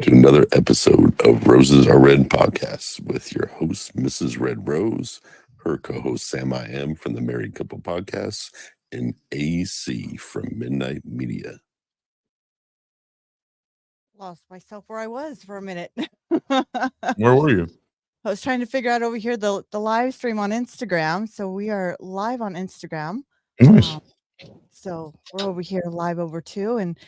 to another episode of Roses Are Red podcast with your host, Mrs. Red Rose, her co-host, Sam I Am from the Married Couple Podcasts, and AC from Midnight Media. Lost myself where I was for a minute. Where were you? I was trying to figure out over here the live stream on Instagram. So we are live on Instagram. Nice. So we're over here live over too. And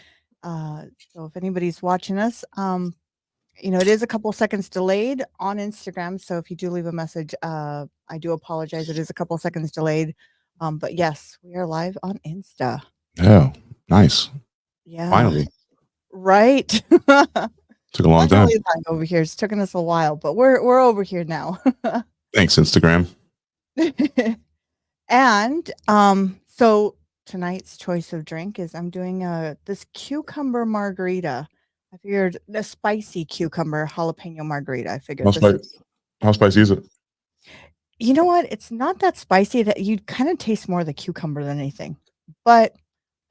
so if anybody's watching us, it is a couple seconds delayed on Instagram. So if you do leave a message, I do apologize. It is a couple seconds delayed. But yes, we are live on Insta. Yeah, nice. Yeah. Finally. Right. Took a long time. Over here. It's taken us a while, but we're over here now. Thanks, Instagram. And so tonight's choice of drink is I'm doing this cucumber margarita. I figured the spicy cucumber jalapeno margarita. I figured how spicy is it? You know what? It's not that spicy. That you kind of taste more of the cucumber than anything. But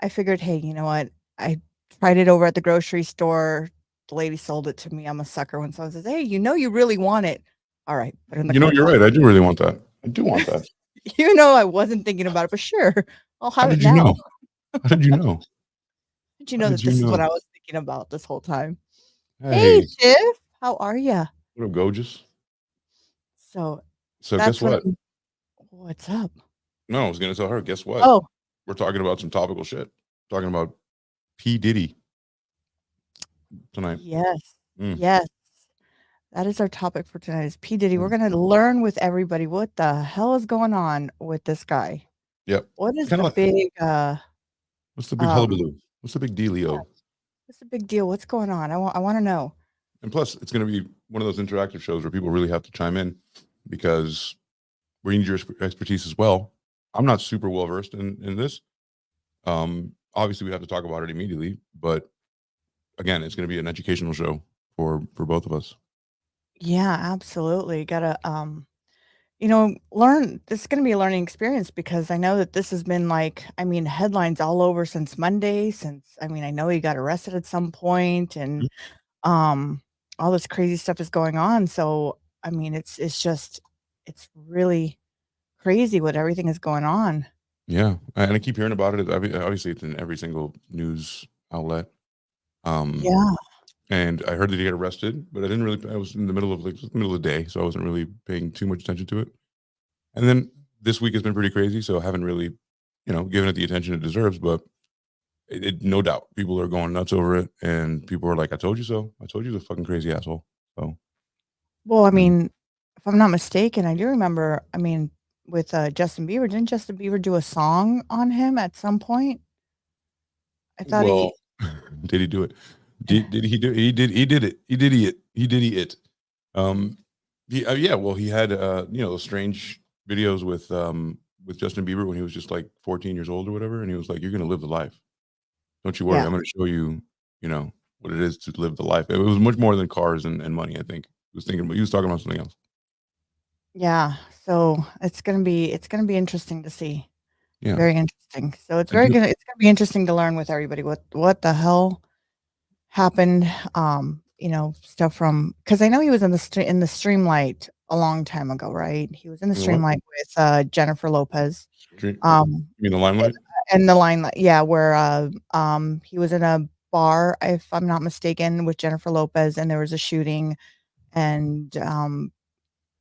I figured, hey, you know what? I tried it over at the grocery store. The lady sold it to me. I'm a sucker when someone says, hey, you really want it. All right. Put it in the You're right. I do really want that. I do want that. I wasn't thinking about it, but sure. I'll have it now. You know? How did you know? Did you know that this is what I was thinking about this whole time? Hey, Tiff. How are you? What up, gorgeous? So guess what? What's up? No, I was going to tell her, guess what? Oh. We're talking about some topical shit. Talking about P. Diddy tonight. Yes. Yes. That is our topic for tonight is P. Diddy. We're going to learn with everybody what the hell is going on with this guy. Yep. What is the big what's the big hullabaloo? What's the big dealio? Yeah. What's the big deal? What's going on? I want to know. And plus, it's going to be one of those interactive shows where people really have to chime in because we need your expertise as well. I'm not super well versed in this. Obviously, we have to talk about it immediately, but again, it's going to be an educational show for both of us. Yeah, absolutely. Gotta learn. This is going to be a learning experience because I know that this has been headlines all over since Monday. I know he got arrested at some point, and all this crazy stuff is going on. So it's really crazy what everything is going on. Yeah, and I keep hearing about it. Obviously, it's in every single news outlet. Yeah. And I heard that he got arrested, but I didn't really. I was in the middle of the day, so I wasn't really paying too much attention to it. And then this week has been pretty crazy, so I haven't really, given it the attention it deserves. But no doubt, people are going nuts over it, and people are like, "I told you so. I told you he's a fucking crazy asshole." So, well, if I'm not mistaken, I do remember. With Justin Bieber, didn't Justin Bieber do a song on him at some point? I thought did he do it? Did he do it? He did it. He did it. He had those strange videos with Justin Bieber when he was just like 14 years old or whatever, and he was like, "You're gonna live the life. Don't you worry. I'm gonna show you, what it is to live the life." It was much more than cars and money. I think he was talking about something else. Yeah, so it's gonna be interesting to see. Yeah, very interesting. So it's gonna be interesting to learn with everybody what the hell happened. Stuff from because I know he was in the Streamlight a long time ago, right? He was in the Streamlight with Jennifer Lopez. You mean the Limelight? And the Limelight, yeah, where he was in a bar, if I'm not mistaken, with Jennifer Lopez, and there was a shooting, and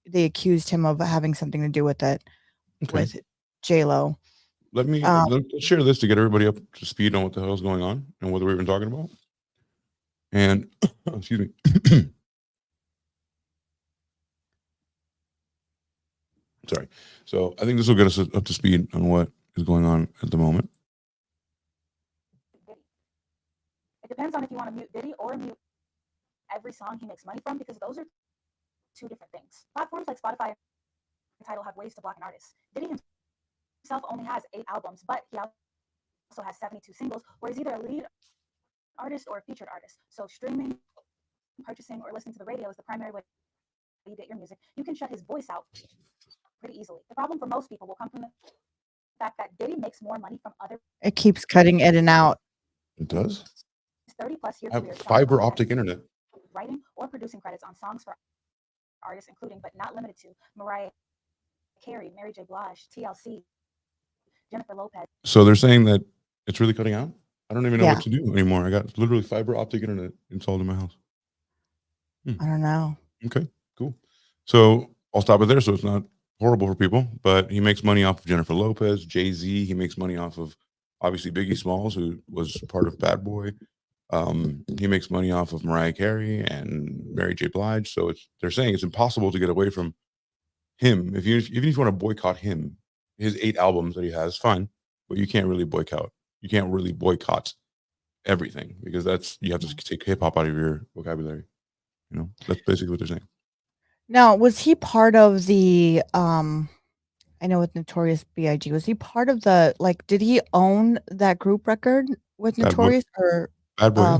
they accused him of having something to do with it with J-Lo. Let's share this to get everybody up to speed on what the hell is going on and what we're even talking about. And excuse me. Sorry. So I think this will get us up to speed on what is going on at the moment. It depends on if you want to mute Diddy or mute every song he makes money from, because those are two different things. Platforms like Spotify and Tidal have ways to block an artist. Diddy himself only has 8 albums, but he also has 72 singles, where he's either a lead artist or a featured artist. So streaming, purchasing, or listening to the radio is the primary way you get your music. You can shut his voice out pretty easily. The problem for most people will come from the fact that Diddy makes more money from other. It keeps cutting in and out. It does? 30 plus years. I have fiber optic internet. writing or producing credits on songs for artists including, but not limited to, Mariah Carey, Mary J. Blige, TLC, Jennifer Lopez. So they're saying that it's really cutting out? I don't even know Yeah. what to do anymore. I got literally fiber optic internet installed in my house. I don't know. Okay, cool. So I'll stop it there so it's not horrible for people, but he makes money off of Jennifer Lopez, Jay-Z. He makes money off of obviously Biggie Smalls, who was part of Bad Boy. He makes money off of Mariah Carey and Mary J. Blige. So they're saying it's impossible to get away from him. Even if you want to boycott him, his 8 albums that he has, fine, but you can't really boycott. You can't really boycott everything because you have to take hip hop out of your vocabulary. You know, that's basically what they're saying. Now, was he part of the I know with Notorious B.I.G., was he part of the, like, did he own that group record with Bad Boy. Notorious or Bad Boy,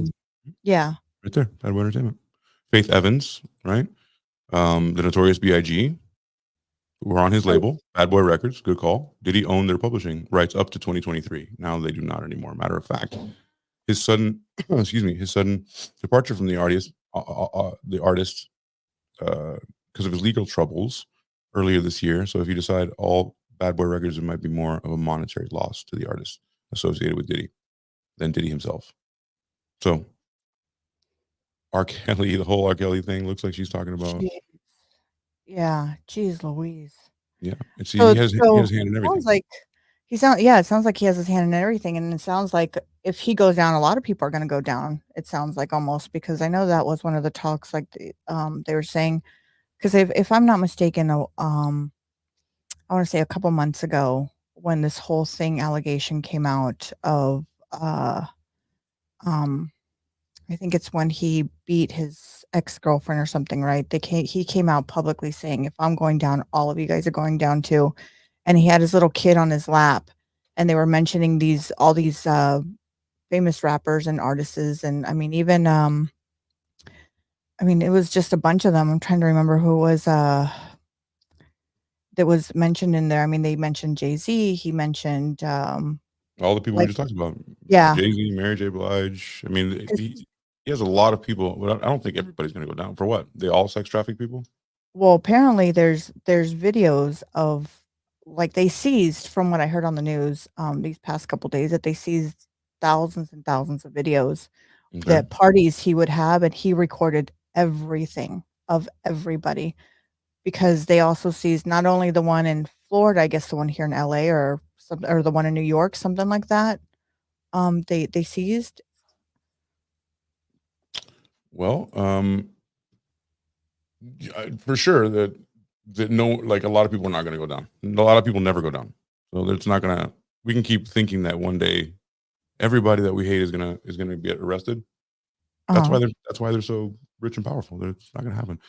yeah. right there, Bad Boy Entertainment. Faith Evans, right? The Notorious B.I.G. were on his label, Bad Boy Records. Good call. Diddy own their publishing rights up to 2023. Now they do not anymore. Matter of fact, his sudden, his sudden departure from the artist, because of his legal troubles earlier this year. So if you decide all Bad Boy Records, it might be more of a monetary loss to the artist associated with Diddy than Diddy himself. So R. Kelly, the whole R. Kelly thing looks like she's talking about. Jeez. Yeah, geez Louise. Yeah, and see, So he has his hand in everything. sounds like it sounds like he has his hand in everything, and it sounds like if he goes down, a lot of people are gonna go down, it sounds like almost, because I know that was one of the talks, like, they were saying, because if I'm not mistaken, I wanna say a couple months ago when this whole thing allegation came out of, I think it's when he beat his ex-girlfriend or something, right? He came out publicly saying, "If I'm going down, all of you guys are going down too." And he had his little kid on his lap, and they were mentioning all these famous rappers and artists, and I mean, even it was just a bunch of them. I'm trying to remember who was that was mentioned in there. I mean, they mentioned Jay-Z, he mentioned all the people we like just talked about. yeah. Jay-Z, Mary J. Blige. I mean, he has a lot of people, but I don't think everybody's going to go down. For what? They all sex traffic people? Well, apparently there's videos of, like, they seized, from what I heard on the news, these past couple days, that they seized thousands and thousands of videos Okay. that parties he would have, and he recorded everything of everybody, because they also seized not only the one in Florida, I guess the one here in LA or the one in New York, something like that. They seized. Well, for sure that no, like a lot of people are not going to go down. A lot of people never go down. So it's not going to. We can keep thinking that one day everybody that we hate is gonna get arrested. That's why they're so rich and powerful. It's not going to happen.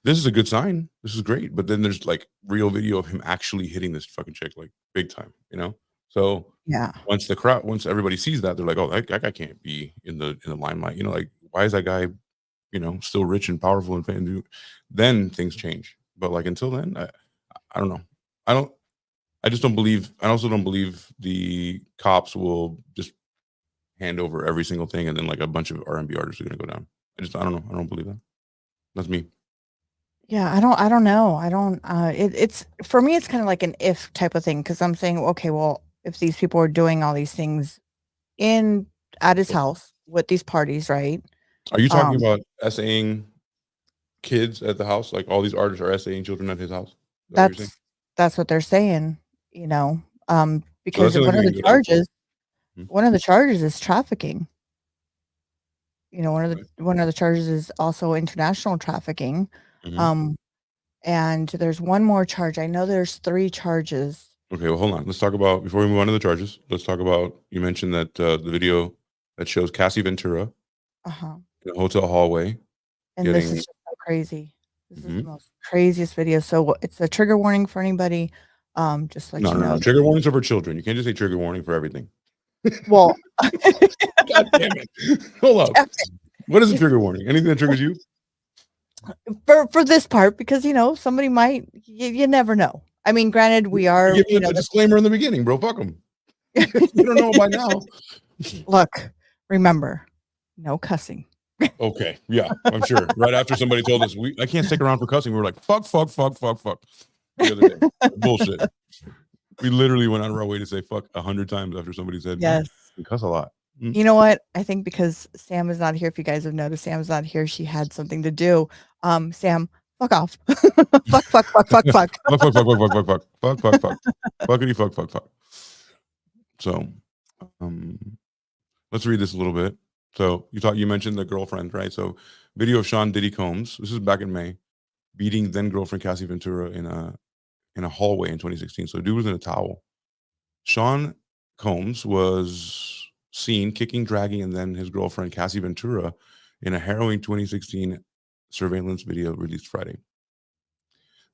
This is a good sign. This is great. But then there's like real video of him actually hitting this fucking chick like big time. You know. So Yeah. once everybody sees that, they're like, oh, that guy can't be in the limelight. You know, like why is that guy, you know, still rich and powerful and famous? Then things change. But like until then, I don't know. I just don't believe. I also don't believe the cops will just hand over every single thing and then like a bunch of R&B artists are going to go down. I don't know. I don't believe that. That's me. Yeah, I don't know. I don't it's for me it's kind of like an if type of thing, because I'm saying, okay, well, if these people are doing all these things at his house with these parties, right? Are you talking about essaying kids at the house? Like all these artists are essaying children at his house? That's what they're saying, you know. Because So one of the charges is trafficking. You know, one of the charges is also international trafficking. Mm-hmm. And there's one more charge. I know there's 3 charges. Okay, well, hold on. Let's talk about, before we move on to the charges, let's talk about, you mentioned that the video that shows Cassie Ventura in a hotel hallway. And this is just so crazy. This is the most craziest video. So it's a trigger warning for anybody. Just let you know. No. Trigger warnings are for children. You can't just say trigger warning for everything. Well, God damn it. Hold up. What is a trigger warning? Anything that triggers you? For this part, because you know somebody might, you never know. I mean, granted, we are. You know, a disclaimer in the beginning, bro. Fuck them. You don't know by now. Look, remember, no cussing. Okay, yeah, I'm sure. Right after somebody told us I can't stick around for cussing, we were like, fuck the other day. Bullshit. We literally went out of our way to say fuck 100 times after somebody said, Yes. we cuss a lot. You know what? I think because Sam is not here, if you guys have noticed, Sam's not here. She had something to do. Sam, fuck off. Fuck. Fuckity fuck. So, let's read this a little bit. So you mentioned the girlfriend, right? So video of Sean Diddy Combs. This is back in May, beating then girlfriend Cassie Ventura in a hallway in 2016. So dude was in a towel. Sean Combs was seen kicking, dragging, and then his girlfriend Cassie Ventura in a harrowing 2016 surveillance video released Friday.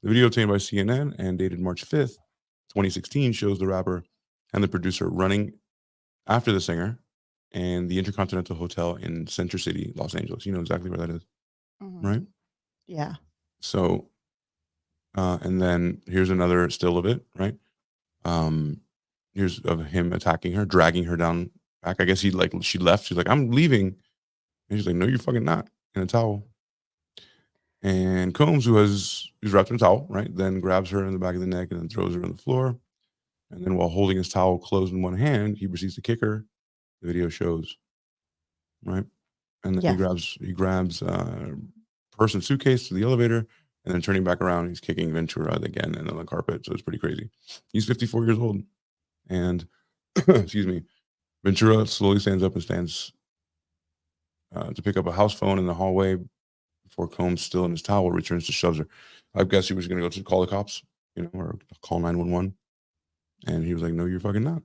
The video obtained by CNN and dated March 5th, 2016 shows the rapper and the producer running after the singer and the Intercontinental Hotel in Center City, Los Angeles. You know exactly where that is, right? Yeah. So, and then here's another still of it, right? Here's of him attacking her, dragging her down back. I guess she left. She's like, I'm leaving. And she's like, no, you're fucking not, in a towel. And Combs, who's wrapped in a towel, right, then grabs her in the back of the neck and then throws her on the floor. And then while holding his towel closed in one hand, he proceeds to kick her. The video shows, right? And then he grabs person's suitcase to the elevator, and then turning back around, he's kicking Ventura again and on the carpet. So it's pretty crazy. He's 54 years old. And excuse me, Ventura slowly stands up and stands to pick up a house phone in the hallway before Combs, still in his towel, returns to shoves her. I guess he was going to go to call the cops, or call 911. And he was like, no, you're fucking not.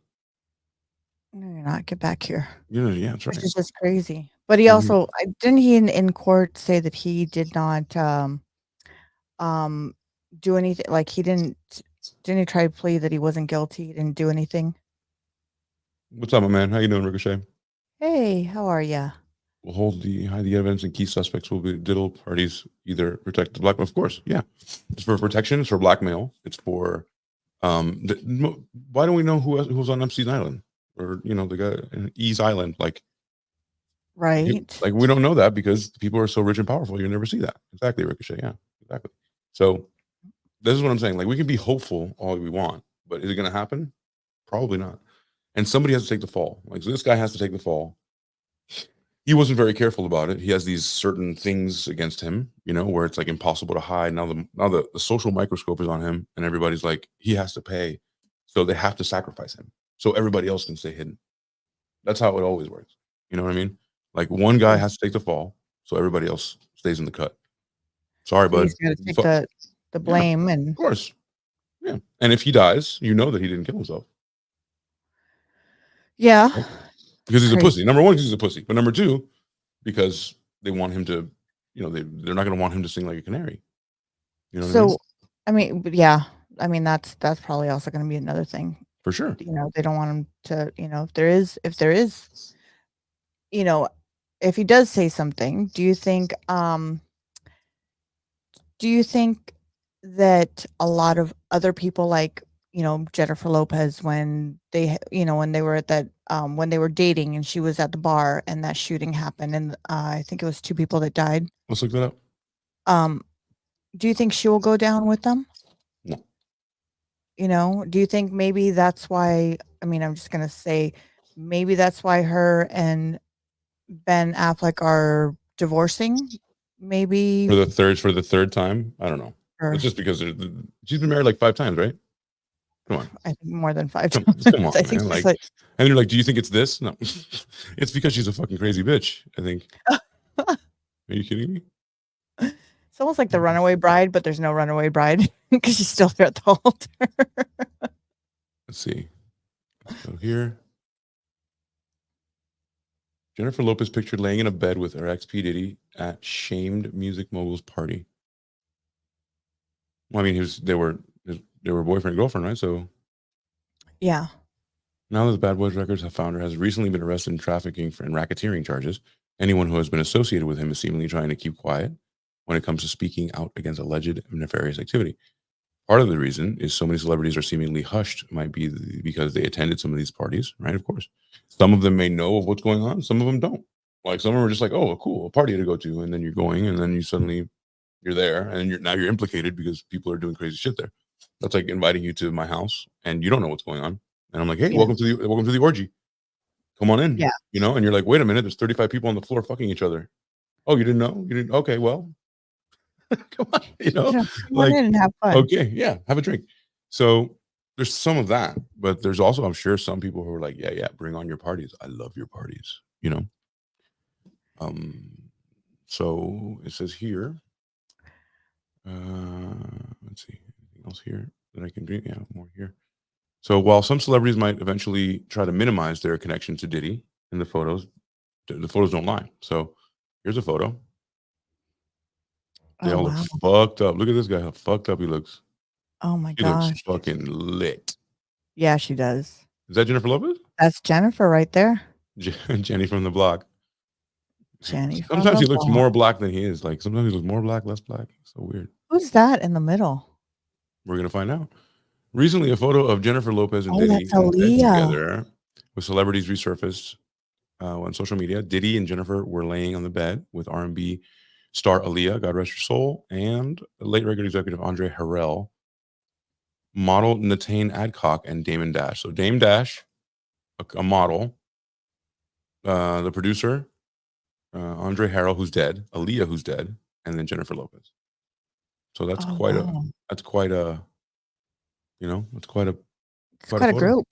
No, you're not. Get back here. Yeah, that's right. Which is just crazy. But he also didn't he in court say that he did not do anything, like he didn't he try to plead that he wasn't guilty, he didn't do anything? What's up, my man? How you doing, Ricochet? Hey, how are ya? We'll hide the evidence and key suspects will be diddle parties either protect the black. Of course, yeah. It's for protection. It's for blackmail. It's for why don't we know who's on Epstein Island or the guy in Ease Island? Right. Like we don't know that because people are so rich and powerful. You never see that. Exactly, Ricochet. Yeah, exactly. So this is what I'm saying. Like we can be hopeful all we want, but is it going to happen? Probably not. And somebody has to take the fall. Like so this guy has to take the fall. He wasn't very careful about it. He has these certain things against him, where it's like impossible to hide. Now the social microscope is on him, and everybody's like, he has to pay, so they have to sacrifice him, so everybody else can stay hidden. That's how it always works. You know what I mean? Like one guy has to take the fall, so everybody else stays in the cut. Sorry, bud. He's got to take the blame, and of course, yeah. And if he dies, you know that he didn't kill himself. Yeah. Right? Because he's a pussy. Number one, because he's a pussy. But number two, because they want him to, they're not going to want him to sing like a canary. You know what I mean? But yeah. I mean, that's probably also going to be another thing. For sure. They don't want him to, if there is, if he does say something, do you think that a lot of other people like, Jennifer Lopez, when they, when they were at that, when they were dating and she was at the bar and that shooting happened and I think it was 2 people that died. Let's look that up. Do you think she will go down with them? No. Do you think maybe that's why, I'm just going to say, maybe that's why her and Ben Affleck are divorcing? Maybe for the third time? I don't know. It's just because she's been married like 5 times, right? Come on. I think more than 5 times. Come on, I think man. And you're like, do you think it's this? No. It's because she's a fucking crazy bitch, I think. Are you kidding me? It's almost like the runaway bride, but there's no runaway bride because she's still there at the altar. Let's see. So here, Jennifer Lopez pictured laying in a bed with her ex P. Diddy at shamed music mogul's party. Well, I mean, they were boyfriend and girlfriend, right? So yeah. Now that the Bad Boys Records founder has recently been arrested in trafficking and racketeering charges, anyone who has been associated with him is seemingly trying to keep quiet when it comes to speaking out against alleged nefarious activity. Part of the reason is so many celebrities are seemingly hushed might be because they attended some of these parties, right? Of course. Some of them may know of what's going on. Some of them don't. Like some of them are just like, oh, cool, a party to go to, and then you're going, and then you're there, and you're implicated because people are doing crazy shit there. That's like inviting you to my house, and you don't know what's going on, and I'm like, hey, Yeah. welcome to the orgy. Come on in. Yeah. And you're like, wait a minute, there's 35 people on the floor fucking each other. Oh, you didn't know? You didn't? Okay, well, come on, Come on like, in and have fun. okay, yeah, have a drink. So there's some of that, but there's also, I'm sure, some people who are like, yeah, bring on your parties. I love your parties, So it says here, let's see, anything else here that I can drink? Yeah, more here. So while some celebrities might eventually try to minimize their connection to Diddy in the photos don't lie. So here's a photo. They Oh, all wow. look fucked up. Look at this guy, how fucked up he looks. Oh my He looks gosh. fucking lit. Yeah, she does. Is that Jennifer Lopez? That's Jennifer right there. Jenny from the block. Jenny from Sometimes the he looks block. more black than he is. Like sometimes he looks more black, less black. So weird. Who's that in the middle? We're gonna find out. Recently, a photo of Jennifer Lopez and Oh, Diddy that's in bed Aaliyah. together with celebrities resurfaced on social media. Diddy and Jennifer were laying on the bed with R&B star Aaliyah, God rest her soul, and late record executive Andre Harrell, model Natane Adcock, and Damon Dash. So Dame Dash, a model, the producer, Andre Harrell, who's dead, Aaliyah, who's dead, and then Jennifer Lopez. So that's Oh, quite wow. it's quite a It's quite a photo. group.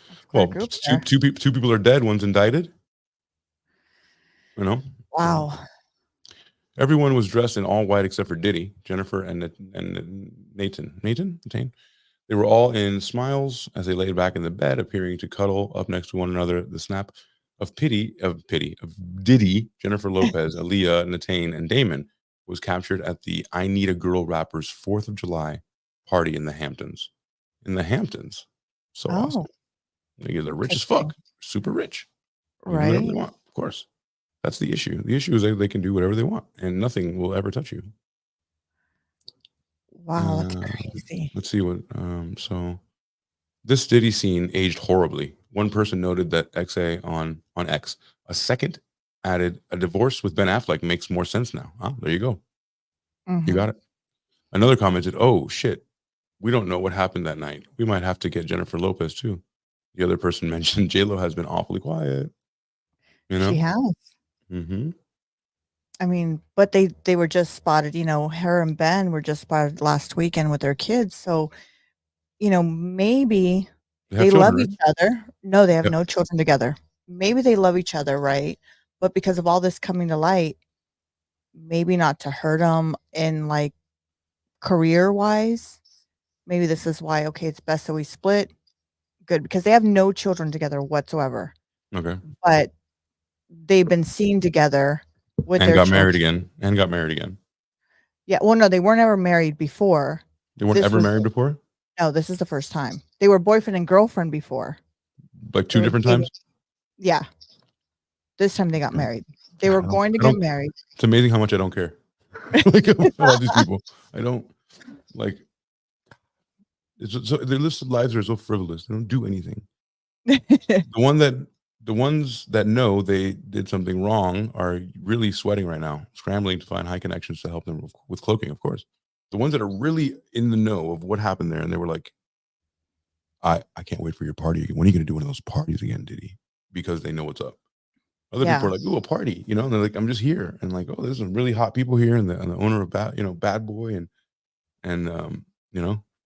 That's quite a Well, group two there. people are dead, one's indicted. Wow. Everyone was dressed in all white except for Diddy, Jennifer, and Nathan. They were all in smiles as they laid back in the bed, appearing to cuddle up next to one another. The snap of Diddy, Jennifer Lopez, Aaliyah, Natane, and Damon was captured at the I Need a Girl rapper's 4th of July party in the Hamptons. So awesome. They're rich as fuck, super rich. They can do whatever they Right. want, of course. That's the issue. The issue is they can do whatever they want, and nothing will ever touch you. Wow, that's crazy. Let's see what. So this Diddy scene aged horribly. One person noted that XA on X, a second added, a divorce with Ben Affleck makes more sense now. Oh, there you go. You got it. Another commented, "Oh shit, we don't know what happened that night. We might have to get Jennifer Lopez too." The other person mentioned J-Lo has been awfully quiet. She has. Mm-hmm. I mean, but they were just spotted, her and Ben were just spotted last weekend with their kids. So, maybe They have they love children, each other. No, they have Yep. no children together. Maybe they love each other, right? But because of all this coming to light, maybe not to hurt them in like career wise. Maybe this is why, okay, it's best that we split. Good, because they have no children together whatsoever. Okay. But they've been seen together with And their got children. married again. Yeah, well, no, they weren't ever married before. They weren't This ever was married before? No, this is the first time. They were boyfriend and girlfriend before. Like They two were different dating. times? Yeah. This time they got married. They I were don't- going to I get don't- married. It's amazing how much I don't care. Like about these people. I don't like. Their lives are so frivolous. They don't do anything. The ones that know they did something wrong are really sweating right now, scrambling to find high connections to help them with cloaking, of course. The ones that are really in the know of what happened there, and they were like, I can't wait for your party again. When are you going to do one of those parties again, Diddy? Because they know what's up. Other people are like, "Ooh, a party," and they're like, "I'm just here," and like, "Oh, there's some really hot people here," and the owner of Bad Boy, and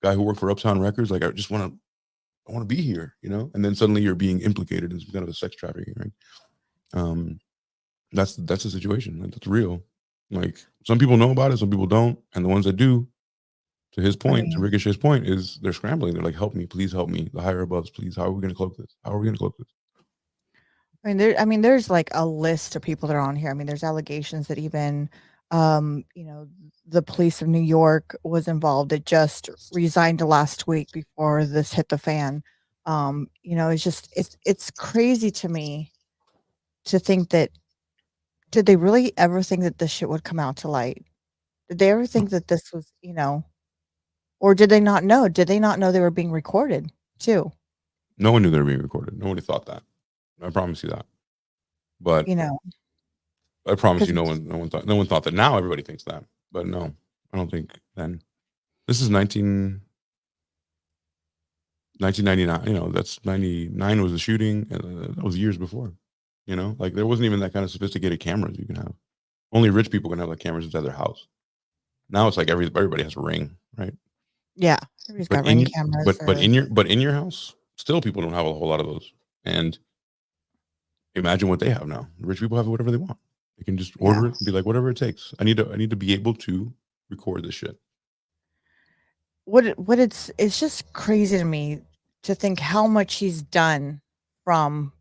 guy who worked for Uptown Records, like, I want to be here, and then suddenly you're being implicated in some kind of a sex trafficking, right? That's the situation. That's real. Like, some people know about it, some people don't, and the ones that do, to his point, to Ricochet's point, is they're scrambling. They're like, "Help me, please help me. The higher abouts, please. How are we going to cloak this? How are we going to cloak this?" There's like a list of people that are on here. I mean, there's allegations that even, the police of New York was involved. It just resigned last week before this hit the fan. It's crazy to me to think that, did they really ever think that this shit would come out to light? Did they ever think that this was, or did they not know? Did they not know they were being recorded too? No one knew they were being recorded. Nobody thought that. I promise you that. But I promise you, 'Cause no one thought that. Now everybody thinks that, but no, I don't think then. This is 1999. You know, that's 99 was the shooting, and that was years before. You know, like there wasn't even that kind of sophisticated cameras you can have. Only rich people can have like cameras inside their house. Now it's like everybody has a Ring, right? yeah, everybody's But got in Ring your cameras but in your house, still people don't have a whole lot of those. And imagine what they have now. Rich people have whatever they want. They can just yeah. order it and be like, whatever it takes. I need to be able to record this shit. What it's just crazy to me to think how much he's done from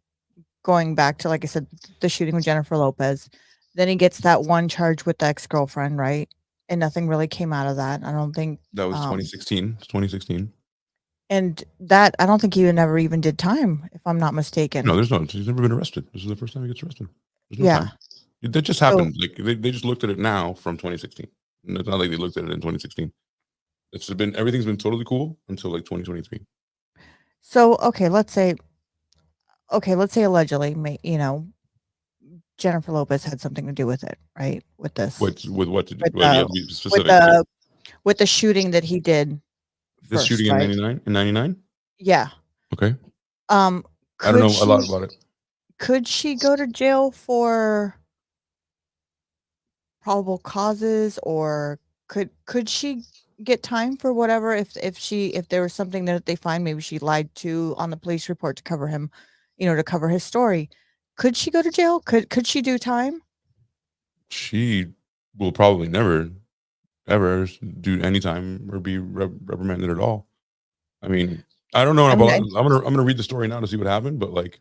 going back to, like I said, the shooting with Jennifer Lopez. Then he gets that one charge with the ex-girlfriend, right? And nothing really came out of that. I don't think, That was 2016. It's 2016. and that I don't think he never even did time, if I'm not mistaken. No, he's never been arrested. This is the first time he gets arrested. There's no Yeah. time. That just So happened. Like they just looked at it now from 2016. And it's not like they looked at it in 2016. Everything's been totally cool until like 2023. so let's say allegedly, Jennifer Lopez had something to do with it, right? With this, With what to do? with Well, you have the to be with specific. the with the shooting that he did This first, shooting in right? 99? In 99? Yeah. Okay. I don't know a lot about it. Could she go to jail for probable causes, or could she get time for whatever if there was something that they find maybe she lied to on the police report to cover him, to cover his story? Could she go to jail? Could she do time? She will probably never, ever do any time or be reprimanded at all. I mean, I don't know. I mean, I'm gonna read the story now to see what happened, but like,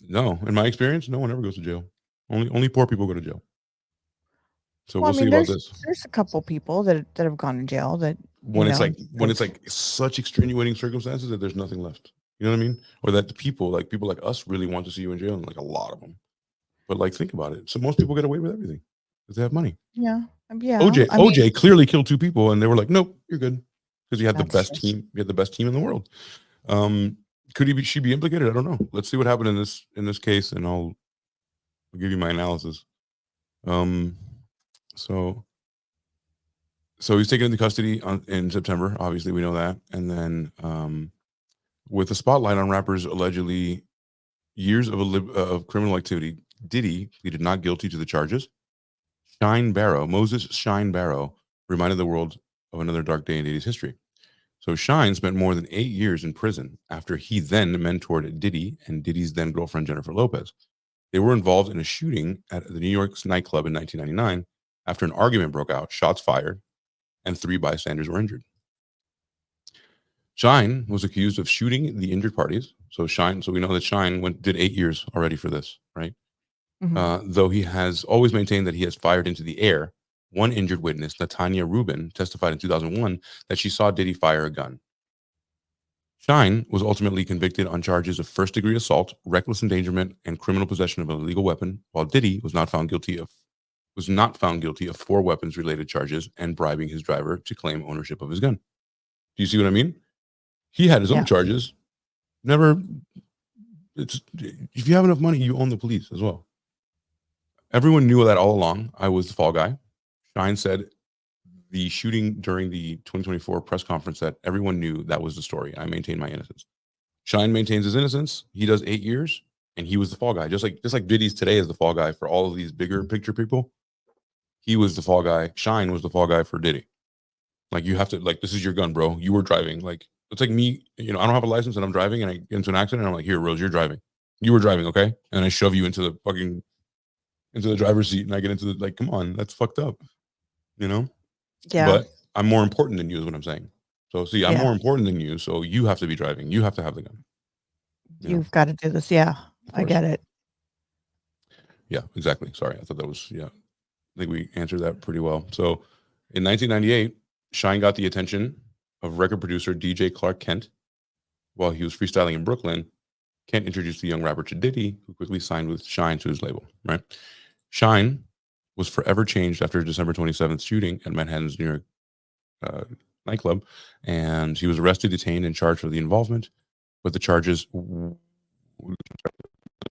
no, in my experience, no one ever goes to jail. Only poor people go to jail. So well, I we'll see mean, about this. there's a couple people that have gone to jail that When it's like such extenuating circumstances that there's nothing left. You know what I mean? Or that the people like us really want to see you in jail, and like a lot of them. But like, think about it. So most people get away with everything because they have money. yeah, yeah. OJ clearly killed 2 people, and they were like, "Nope, you're good," because you had the That's best true. team. You had the best team in the world. Could she be implicated? I don't know. Let's see what happened in this case, and I'll give you my analysis. So he's taken into custody in September. Obviously, we know that, and then with the spotlight on rappers allegedly years of criminal activity, Diddy pleaded not guilty to the charges. Moses Shine Barrow, reminded the world of another dark day in Diddy's history. So Shine spent more than 8 years in prison after he then mentored Diddy and Diddy's then girlfriend Jennifer Lopez. They were involved in a shooting at the New York's nightclub in 1999 after an argument broke out, shots fired, and 3 bystanders were injured. Shine was accused of shooting the injured parties. So we know that Shine did 8 years already for this, right? Though he has always maintained that he has fired into the air. One injured witness, Latanya Rubin, testified in 2001 that she saw Diddy fire a gun. Shine was ultimately convicted on charges of first-degree assault, reckless endangerment, and criminal possession of an illegal weapon, while Diddy was not found guilty of 4 weapons-related charges and bribing his driver to claim ownership of his gun. Do you see what I mean? He had his own charges. If you have enough money, you own the police as well. Everyone knew that all along. I was the fall guy. Shine said the shooting during the 2024 press conference that everyone knew that was the story. I maintain my innocence. Shine maintains his innocence. He does 8 years, and he was the fall guy. Just like Diddy's today is the fall guy for all of these bigger picture people. He was the fall guy. Shine was the fall guy for Diddy. Like, you have to, like, this is your gun, bro. You were driving. Like, it's like me, I don't have a license and I'm driving and I get into an accident and I'm like, here, Rose, you're driving. You were driving, okay? And I shove you into the driver's seat and I get into like, come on, that's fucked up. Yeah. But I'm more important than you is what I'm saying. So see, I'm Yeah. more important than you, so you have to be driving. You have to have the gun. You've got to do this. Yeah, I get it. Yeah, exactly. Sorry, I thought that was, I think we answered that pretty well. So in 1998, Shine got the attention of record producer DJ Clark Kent. While he was freestyling in Brooklyn, Kent introduced the young rapper to Diddy, who quickly signed with Shine to his label, right? Shine was forever changed after a December 27th shooting at Manhattan's New York nightclub, and he was arrested, detained, and charged for the involvement. But the charges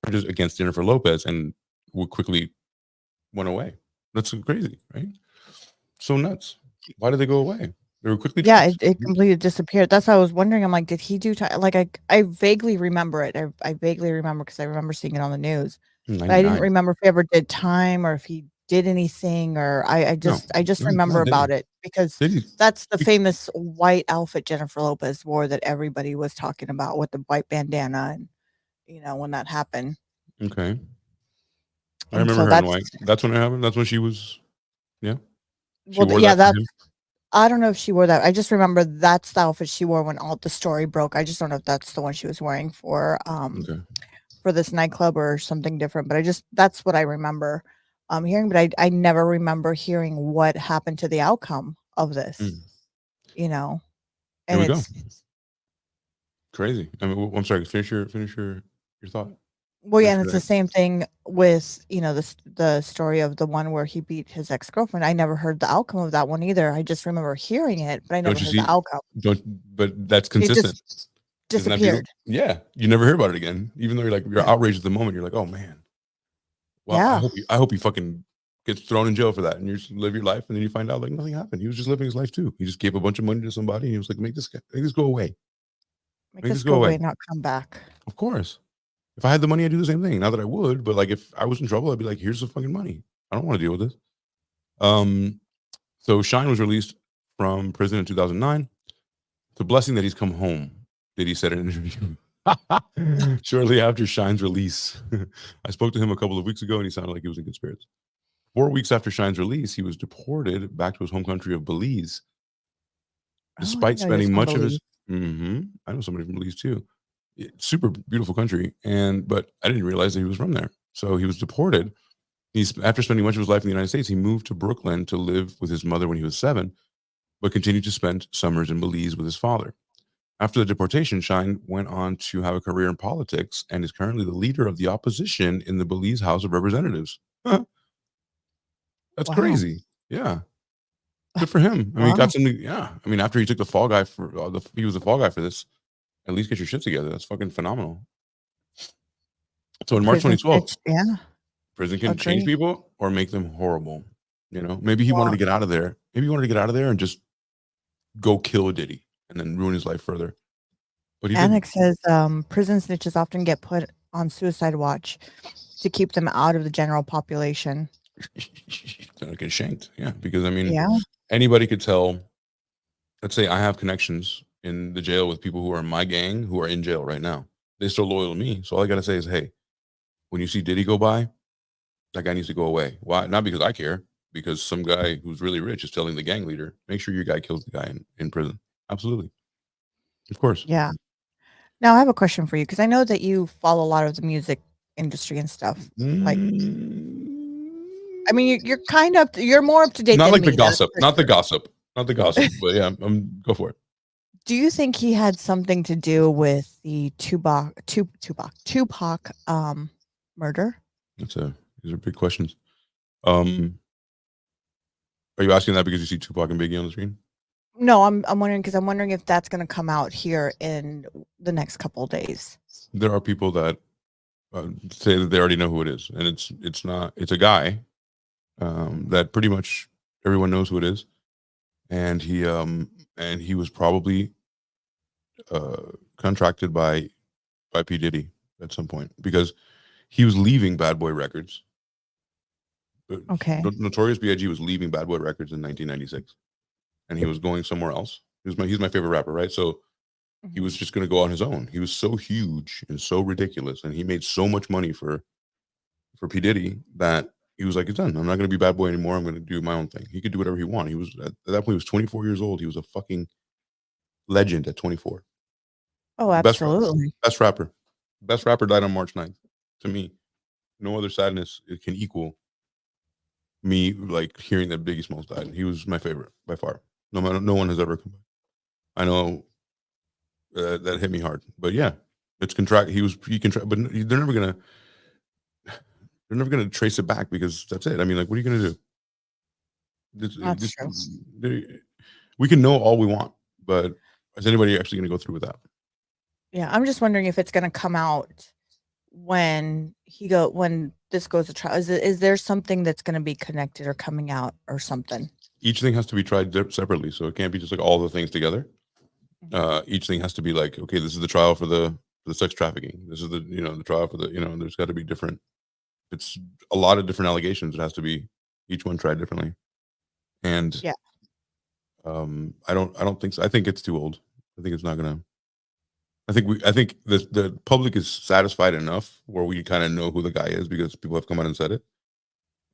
against Jennifer Lopez and were quickly went away. That's so crazy, right? So nuts. Why did they go away? They were quickly Yeah, dropped. it completely disappeared. That's why I was wondering. I'm like, did he do like I vaguely remember it. I vaguely remember because I remember seeing it on the news, but I didn't 99. remember if he ever did time or if he did anything or I No, just no, remember no, about Diddy. it because Diddy. that's the famous white outfit Jennifer Lopez wore that everybody was talking about with the white bandana and when that happened. Okay. I And remember so her in white. That's when it happened. That's when she was, yeah. She well, wore yeah, that for that's him. I don't know if she wore that. I just remember that's the outfit she wore when all the story broke. I just don't know if that's the one she was wearing Okay. for this nightclub or something different. But that's what I remember hearing. But I never remember hearing what happened to the outcome of this. Here And we go. it's Crazy. I mean, I'm sorry. Finish your thought. well, yeah, Finish and it's your the same thing with the story of the one where he beat his ex-girlfriend. I never heard the outcome of that one either. I just remember hearing it, but I never Don't you heard the see? outcome. But that's It consistent. just Isn't that beautiful? disappeared. Yeah. You never hear about it again. Even though you're Yeah. outraged at the moment, you're like, oh man. Well, Yeah. I hope he fucking gets thrown in jail for that, and you just live your life, and then you find out like nothing happened. He was just living his life too. He just gave a bunch of money to somebody, and he was like, make this go away. Make Make this this go go away, away. not come back. Of course. If I had the money, I'd do the same thing. Not that I would, but like if I was in trouble, I'd be like, here's the fucking money. I don't want to deal with this. So Shine was released from prison in 2009. It's a blessing that he's come home, Diddy said in an interview. Shortly after Shine's release. I spoke to him a couple of weeks ago and he sounded like he was in good spirits. 4 weeks after Shine's release, he was deported back to his home country of Belize. Oh, I Despite didn't know he was spending from much of his Belize. I know somebody from Belize too. Super beautiful country, but I didn't realize that he was from there. So he was deported. After spending much of his life in the United States, he moved to Brooklyn to live with his mother when he was 7, but continued to spend summers in Belize with his father. After the deportation, Shine went on to have a career in politics and is currently the leader of the opposition in the Belize House of Representatives. Huh. That's Wow. crazy. Yeah. Good for him. I mean, he Wow. got something. Yeah. I mean, after he took the fall guy he was the fall guy for this, at least get your shit together. That's fucking phenomenal. So in March Prison 2012, stitch, yeah. prison can change Agree. people or make them horrible. Maybe he wanted Well to get out of there. Maybe he wanted to get out of there and just go kill Diddy and then ruin his life further. But he didn't. Annex says, prison snitches often get put on suicide watch to keep them out of the general population. They're not getting shanked. Yeah. Because I mean, Yeah. anybody could tell. Let's say I have connections in the jail with people who are in my gang who are in jail right now. They're still loyal to me. So all I got to say is, hey, when you see Diddy go by, that guy needs to go away. Why? Not because I care, because some guy who's really rich is telling the gang leader, make sure your guy kills the guy in prison. Absolutely. Of course. Yeah. Now I have a question for you because I know that you follow a lot of the music industry and stuff. Like, I mean, you're more up to date Not than like the me. That's gossip. for Not the sure. gossip. Not the gossip. But yeah, go for it. Do you think he had something to do with the Tupac murder? These are big questions. Are you asking that because you see Tupac and Biggie on the screen? No, I'm wondering because I'm wondering if that's going to come out here in the next couple of days. There are people that say that they already know who it is, and it's a guy that pretty much everyone knows who it is, and he was probably contracted by P Diddy at some point because he was leaving Bad Boy Records. Okay. Notorious B.I.G. was leaving Bad Boy Records in 1996, and he was going somewhere else. He's my favorite rapper, right? So he was just going to go on his own. He was so huge and so ridiculous, and he made so much money for P Diddy that he was like, it's done. I'm not going to be Bad Boy anymore. I'm going to do my own thing. He could do whatever he wanted. He was at that point. He was 24 years old. He was a fucking legend at 24. Oh, Best absolutely. rapper died on March 9th. To me, no other sadness can equal me like hearing that Biggie Smalls died. He was my favorite by far. No one has ever come by. I know that hit me hard, but yeah, it's contract. He contract, but they're never gonna trace it back because that's it. I mean, like, what are you gonna do? That's true. We can know all we want, but is anybody actually gonna go through with that? Yeah, I'm just wondering if it's going to come out when this goes to trial? Is there something that's going to be connected or coming out or something? Each thing has to be tried separately, so it can't be just like all the things together. Mhm. Each thing has to be like, okay, this is the trial for the sex trafficking. This is the the trial for the there's got to be different. It's a lot of different allegations. It has to be each one tried differently. And Yeah. I don't think so. I think it's too old. I think it's not gonna. I think the public is satisfied enough where we kind of know who the guy is because people have come out and said it.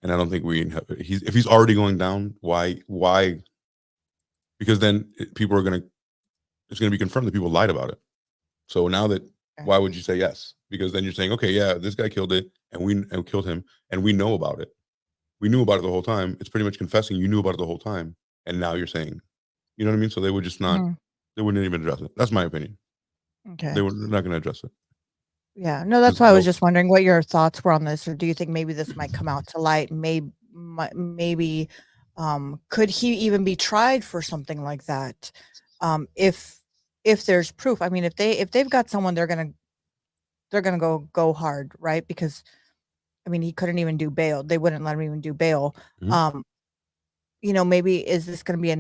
And I don't think if he's already going down, why? Because then people are gonna it's gonna be confirmed that people lied about it. So now that Okay. why would you say yes? Because then you're saying, okay, yeah, this guy killed it, and killed him, and we know about it. We knew about it the whole time. It's pretty much confessing you knew about it the whole time, and now you're saying, you know what I mean? So they would just not, Mhm. they wouldn't even address it. That's my opinion. Okay. They're not going to address it. Yeah. No, that's why I was just wondering what your thoughts were on this, or do you think maybe this might come out to light? Maybe could he even be tried for something like that? If there's proof. I mean, if they've got someone, they're gonna go hard, right? Because I mean, he couldn't even do bail. They wouldn't let him even do bail. Mhm. Maybe is this going to be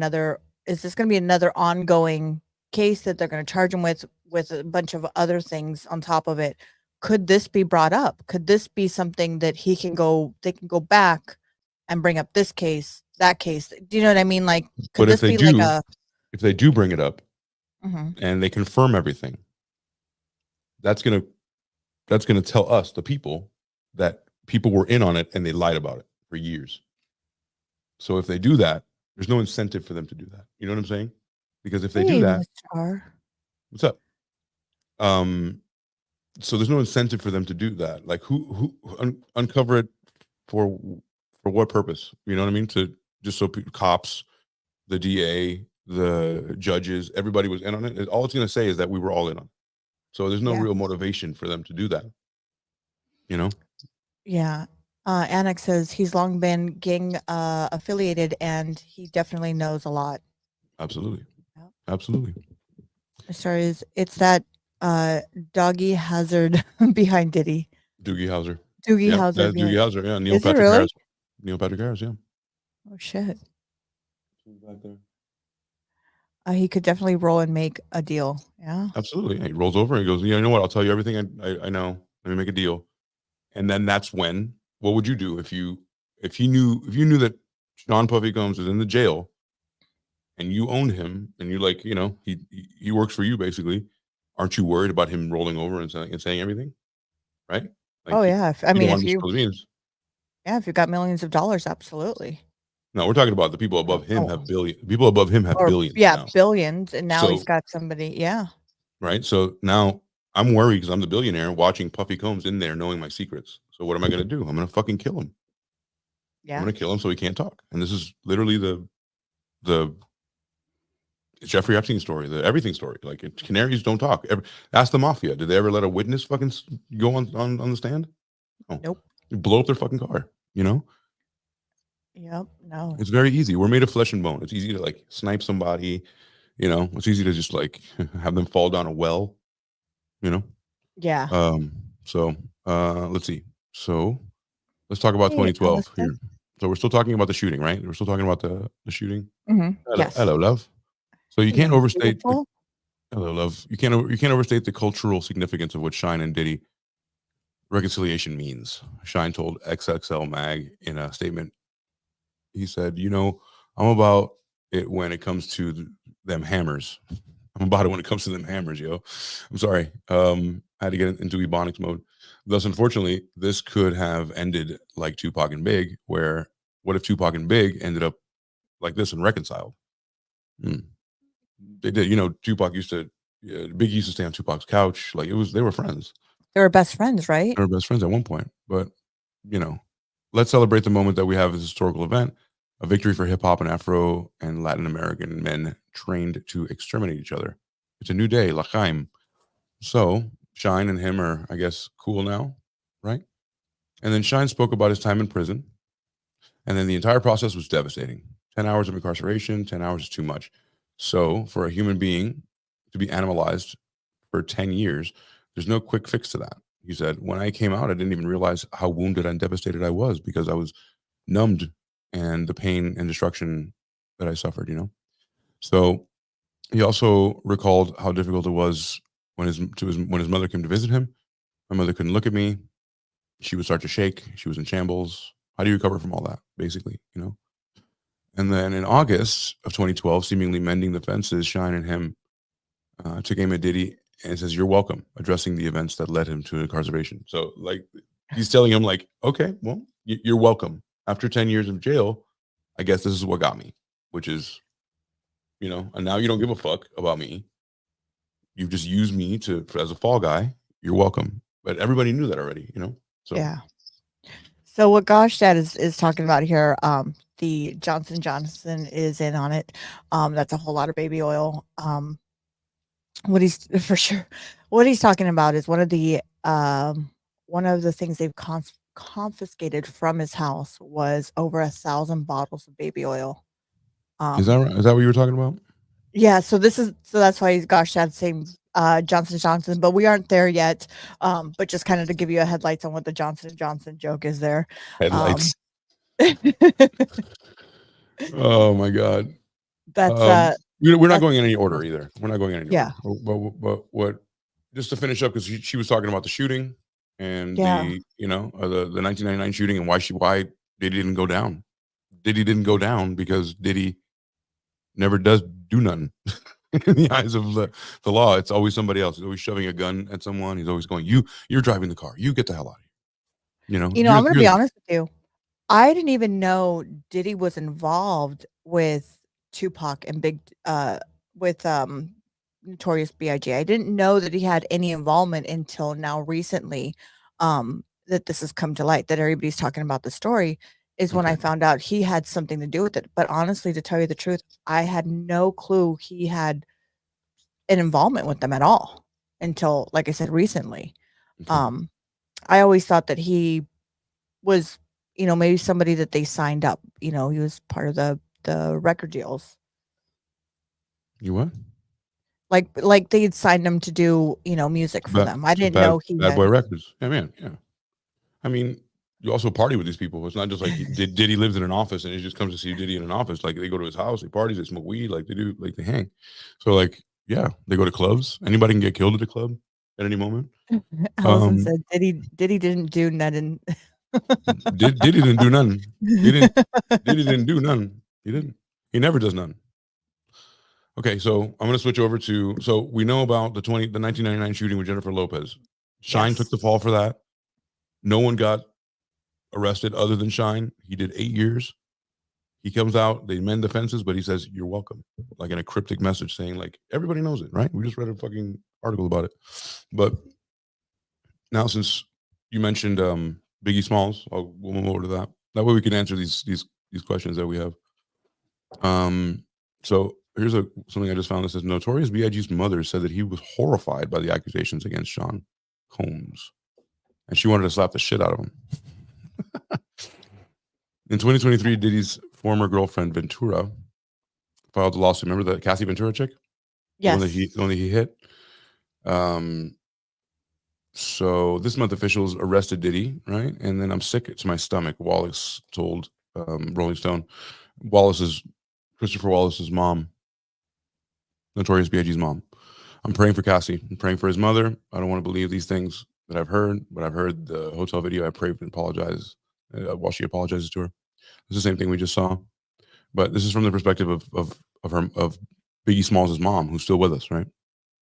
another ongoing case that they're going to charge him with a bunch of other things on top of it? Could this be brought up? Could this be something that they can go back and bring up this case, that case? Do you know what I mean? Like, could But this be like a if they do bring it up Mhm. and they confirm everything, that's gonna tell us, the people, that people were in on it and they lied about it for years. So if they do that, there's no incentive for them to do that. You know what I'm saying? Because if they do Hey, that, Mr. R. what's up? Um, so there's no incentive for them to do that. Like uncover it for what purpose? You know what I mean? To just so cops, the DA, the judges, everybody was in on it. All it's going to say is that we were all in on it. So there's no Yeah. real motivation for them to do that. You know? Yeah. Annex says he's long been gang affiliated and he definitely knows a lot. Absolutely. Yep. Absolutely. Sorry, it's that doggy hazard behind Diddy. Doogie Howser. Doogie Yeah, Howser that's Doogie behind. Howser. Yeah, Neil Is it Patrick really? Harris. Neil Patrick Harris. Yeah. Oh shit. Back there. He could definitely roll and make a deal. Yeah. Absolutely. He rolls over and he goes, yeah, you know what? I'll tell you everything I know. Let me make a deal. And then that's when, what would you do if you knew that Sean Puffy Combs is in the jail and you owned him and you like, he works for you basically. Aren't you worried about him rolling over and saying everything? Right? Like Oh yeah. I you mean, don't want to spill the beans. if you've got millions of dollars, absolutely. No, we're talking about the people above him Oh. have billions. People above him have Or billions yeah, now. billions, and now he's So got somebody. Yeah. right? So now I'm worried because I'm the billionaire watching Puffy Combs in there knowing my secrets. So what am I going to do? I'm going to fucking kill him. I'm Yeah. going to kill him so he can't talk. And this is literally the Jeffrey Epstein story, the everything story. Like canaries don't talk. Ask the mafia. Did they ever let a witness fucking go on the stand? No. Nope. You blow up their fucking car. You know, Yep. No. it's very easy. We're made of flesh and bone. It's easy to like snipe somebody. You know, it's easy to just like have them fall down a well. You know. Yeah. So let's see. So let's talk about Hey, 2012 Allison. here. So we're still talking about the shooting, right? We're still talking about the shooting. Mm-hmm. Hello, Yes. hello, love. So you can't Hey, overstate. beautiful. Hello, love. You can't overstate the cultural significance of what Shine and Diddy reconciliation means. Shine told XXL Mag in a statement. He said, I'm about it when it comes to them hammers. I'm about it when it comes to them hammers, yo. I'm sorry. I had to get into Ebonics mode. Thus, unfortunately, this could have ended like Tupac and Big, where what if Tupac and Big ended up like this and reconciled? They did. Tupac Big used to stay on Tupac's couch. Like they were friends. They were best friends, right? They were best friends at one point. But, let's celebrate the moment that we have as a historical event, a victory for hip hop and Afro and Latin American men trained to exterminate each other. It's a new day, L'chaim. So Shine and him are, I guess, cool now, right? And then Shine spoke about his time in prison. And then the entire process was devastating. 10 hours of incarceration, 10 hours is too much. So for a human being to be animalized for 10 years, there's no quick fix to that. he said, when I came out, I didn't even realize how wounded and devastated I was because I was numbed and the pain and destruction that I suffered, So he also recalled how difficult it was when his mother came to visit him. My mother couldn't look at me. She would start to shake. She was in shambles. How do you recover from all that, basically, And then in August of 2012, seemingly mending the fences, Shine and him took aim at Diddy and says, "You're welcome," addressing the events that led him to incarceration. So, like, he's telling him, like, okay, well, you're welcome. After 10 years of jail, I guess this is what got me, which is, and now you don't give a fuck about me. You've just used me as a fall guy. You're welcome. But everybody knew that already, So Yeah. So what Gosh Dad is talking about here, the Johnson is in on it. That's a whole lot of baby oil. What he's for sure. What he's talking about is one of the things they've confiscated from his house was over 1,000 bottles of baby oil. is that right? Is that what you were talking about? Yeah, so that's why Gosh Dad's saying Johnson, but we aren't there yet. But just kind of to give you a headlights on what the Johnson joke is there. Headlights. Oh my God. That's we're not going in any order either. We're not going in any yeah. order. But what? Just to finish up, because she was talking about the shooting and the 1999 shooting and why Diddy didn't go down. Diddy didn't go down because Diddy never does do nothing in the eyes of the law. It's always somebody else. He's always shoving a gun at someone. He's always going, you're driving the car. You get the hell out of here. I'm going to be honest with you. I didn't even know Diddy was involved with Tupac and with Notorious B.I.G. I didn't know that he had any involvement until now recently, that this has come to light, that everybody's talking about the story, is when I found out he had something to do with it. But honestly, to tell you the truth, I had no clue he had an involvement with them at all until, like I said, recently. Okay. I always thought that he was, maybe somebody that they signed up. He was part of the record deals. You what? Like they'd signed him to do, music for them. I didn't know he Bad had. Boy Records. Yeah, man. Yeah. I mean, you also party with these people. It's not just like Diddy lives in an office and he just comes to see Diddy in an office. Like, they go to his house, they party, they smoke weed, like they hang. So, like, yeah, they go to clubs. Anybody can get killed at a club at any moment. Allison said Diddy didn't do nothing. Diddy didn't do nothing. Diddy didn't do nothing. He didn't. He never does nothing. Okay, so I'm going to switch over to, so we know about the 1999 shooting with Jennifer Lopez. Shine took the fall for that. No one got arrested other than Shine. He did 8 years. He comes out, they mend the fences, but he says, "You're welcome," like in a cryptic message saying, like, everybody knows it, right? We just read a fucking article about it. But now, since you mentioned Biggie Smalls, we'll move over to that. That way we can answer these questions that we have. So here's something I just found that says Notorious B.I.G.'s mother said that he was horrified by the accusations against Sean Combs, and she wanted to slap the shit out of him. In 2023, Diddy's former girlfriend Ventura filed a lawsuit. Remember the Cassie Ventura chick? Yes. The one that he hit. So this month, officials arrested Diddy, right? And then I'm sick to my stomach. Wallace told Rolling Stone. Christopher Wallace's mom, Notorious B.I.G.'s mom. I'm praying for Cassie. I'm praying for his mother. I don't want to believe these things that I've heard, but I've heard the hotel video. I pray and apologize while she apologizes to her. It's the same thing we just saw, but this is from the perspective of Biggie Smalls' mom, who's still with us, right?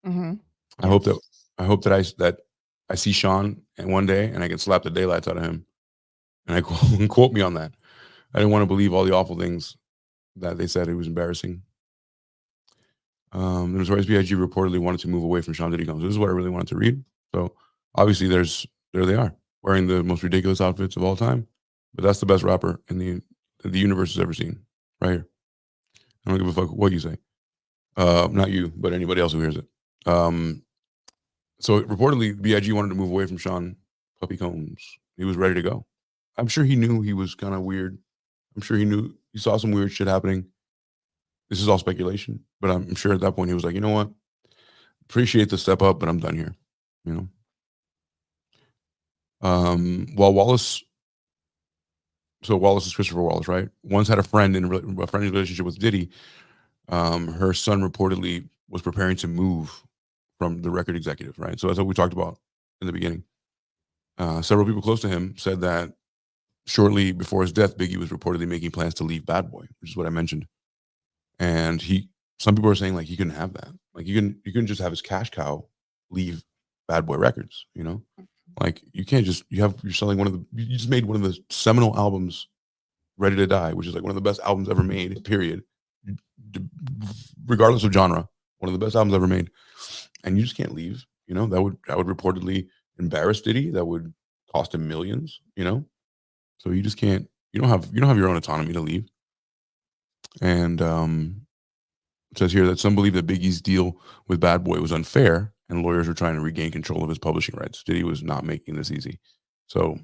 Mm-hmm. I hope that I see Sean and one day and I can slap the daylights out of him, and I quote me on that. I didn't want to believe all the awful things that they said. It was embarrassing. The Notorious B.I.G. reportedly wanted to move away from Sean Diddy Combs. This is what I really wanted to read. So obviously there they are, wearing the most ridiculous outfits of all time. But that's the best rapper in the universe has ever seen, right here. I don't give a fuck what you say. Not you, but anybody else who hears it. So reportedly, B.I.G. wanted to move away from Sean Puppy Combs. He was ready to go. I'm sure he knew he was kind of weird. I'm sure he saw some weird shit happening. This is all speculation, but I'm sure at that point he was like, you know what? Appreciate the step up, but I'm done here. While Wallace is Christopher Wallace, right? Once had a friendly relationship with Diddy. Her son reportedly was preparing to move from the record executive, right? So that's what we talked about in the beginning. Several people close to him said that shortly before his death, Biggie was reportedly making plans to leave Bad Boy, which is what I mentioned. And some people are saying like he couldn't have that. Like you couldn't just have his cash cow leave Bad Boy Records, you know? Like you can't just you're selling you just made one of the seminal albums, Ready to Die, which is like one of the best albums ever made, period. Regardless of genre, one of the best albums ever made. And you just can't leave, you know, that would reportedly embarrass Diddy, that would cost him millions, you know? So you just can't, you don't have your own autonomy to leave. And it says here that some believe that Biggie's deal with Bad Boy was unfair and lawyers were trying to regain control of his publishing rights. Diddy was not making this easy. So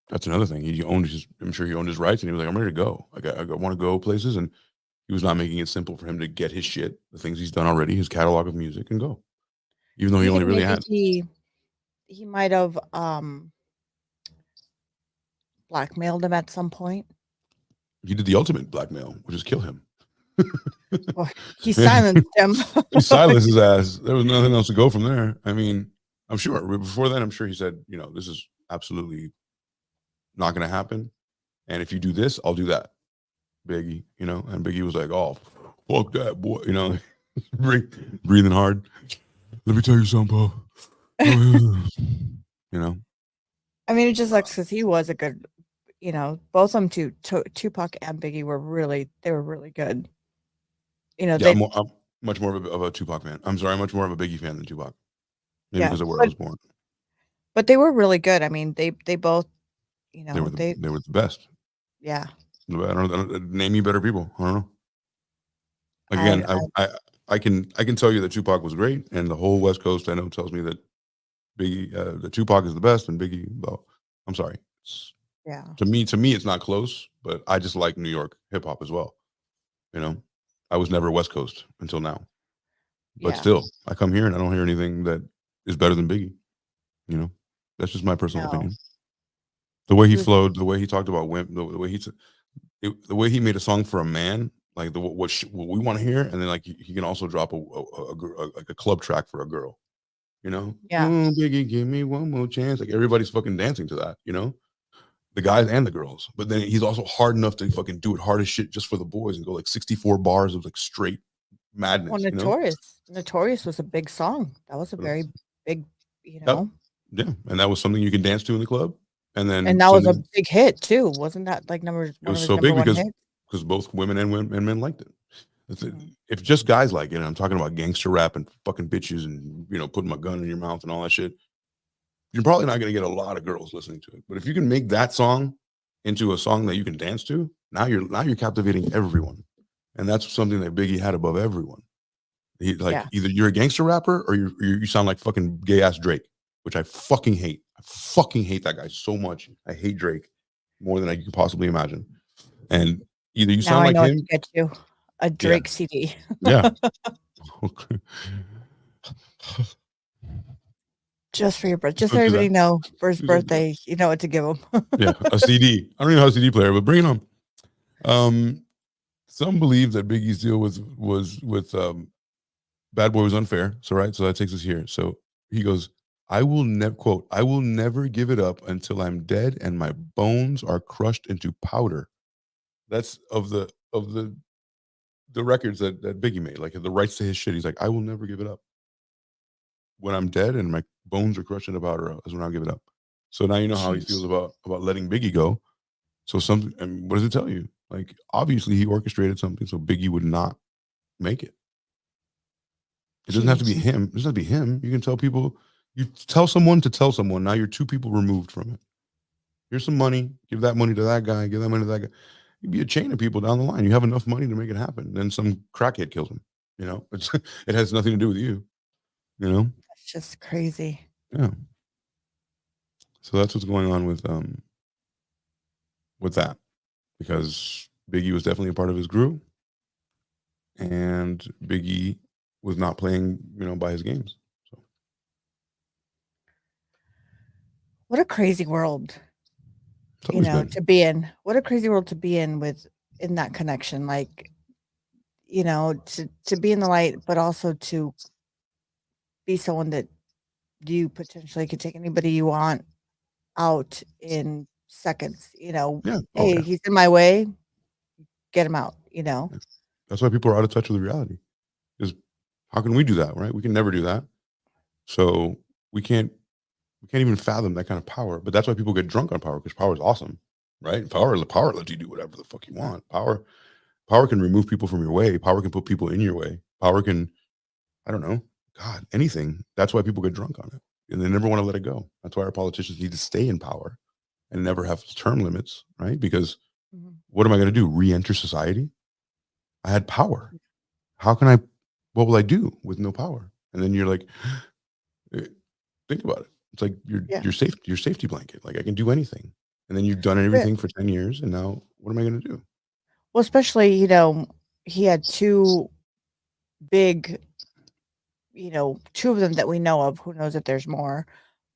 that's another thing. I'm sure he owned his rights and he was like, I'm ready to go. I want to go places. And he was not making it simple for him to get his shit, the things he's done already, his catalog of music, and go. Even though he only really had. He might have blackmailed him at some point. He did the ultimate blackmail, which is kill him. Well, he silenced him. He silenced his ass. There was nothing else to go from there. I mean, I'm sure before then, I'm sure he said, you know, this is absolutely not going to happen. And if you do this, I'll do that. Biggie, you know, and Biggie was like, oh, fuck that, boy, you know, breathing hard. Let me tell you something, Paul. You know, I mean, it just sucks because he was a good, you know, both of them, Tupac and Biggie were really good. You know, yeah, I'm much more of a Tupac fan. I'm sorry, I'm much more of a Biggie fan than Tupac. Maybe because of where I was born. But they were really good. I mean, they both, you know, they were the best. Yeah. I don't name you better people. I don't know. Like again, I can tell you that Tupac was great, and the whole West Coast I know tells me that Biggie, the Tupac is the best, and Biggie. Well, I'm sorry. Yeah. To me, it's not close, but I just like New York hip hop as well. You know, I was never West Coast until now, but still, I come here and I don't hear anything that is better than Biggie. You know, that's just my personal opinion. The way he flowed, the way he talked about women, the way he made a song for a man, like what we want to hear, and then like he can also drop a club track for a girl. You know, Biggie, give me one more chance. Like everybody's fucking dancing to that. You know, the guys and the girls. But then he's also hard enough to fucking do it hard as shit just for the boys and go like 64 bars of like straight madness. Well, Notorious was a big song. That was a very big, you know. Yeah, and that was something you can dance to in the club. And that was a big hit too, wasn't that like number? It was so big because both women and men liked it. If just guys like it, and I'm talking about gangster rap and fucking bitches and, you know, putting my gun in your mouth and all that shit, you're probably not going to get a lot of girls listening to it. But if you can make that song into a song that you can dance to, now you're captivating everyone, and that's something that Biggie had above everyone. He either you're a gangster rapper or you sound like fucking gay ass Drake, which I fucking hate. I fucking hate that guy so much. I hate Drake more than I could possibly imagine. And either you sound like him. To get you a Drake CD. Yeah. Just for your birthday. Just so everybody know for his birthday, you know what to give him. Yeah, a CD. I don't even have a CD player, but bring it on. Some believe that Biggie's deal with Bad Boy was unfair. So that takes us here. So he goes, I will never give it up until I'm dead and my bones are crushed into powder. That's of the records that Biggie made, like the rights to his shit. He's like, I will never give it up. When I'm dead and my bones are crushed into powder is when I'll give it up. So now you know how he feels about letting Biggie go. So and what does it tell you? Like, obviously he orchestrated something so Biggie would not make it. It doesn't have to be him. It doesn't have to be him. You can tell people, you tell someone to tell someone. Now you're two people removed from it. Here's some money. Give that money to that guy. Give that money to that guy. You'd be a chain of people down the line. You have enough money to make it happen. Then some crackhead kills him. You know, it has nothing to do with you. You know, that's just crazy. Yeah. So that's what's going on with that, because Biggie was definitely a part of his crew, and Biggie was not playing, you know, by his games. So What a crazy world, It's always been. to be in. What a crazy world to be in in that connection. Like, to be in the light, but also to be someone that you potentially could take anybody you want out in seconds. Yeah. Oh, Hey, yeah. he's in my way, get him out. That's why people are out of touch with reality. Because how can we do that, right? We can never do that. So we can't even fathom that kind of power. But that's why people get drunk on power, because power is awesome, right? Power lets you do whatever the fuck you want. Power can remove people from your way. Power can put people in your way. Power can, I don't know, God, anything. That's why people get drunk on it. And they never want to let it go. That's why our politicians need to stay in power and never have term limits, right? Because what am I going to do? Re-enter society? I had power. What will I do with no power? And then you're like, think about it. It's like your safety blanket. Like, I can do anything. And then you've done everything for 10 years. And now what am I going to do? Well, especially, he had two big, two of them that we know of. Who knows if there's more,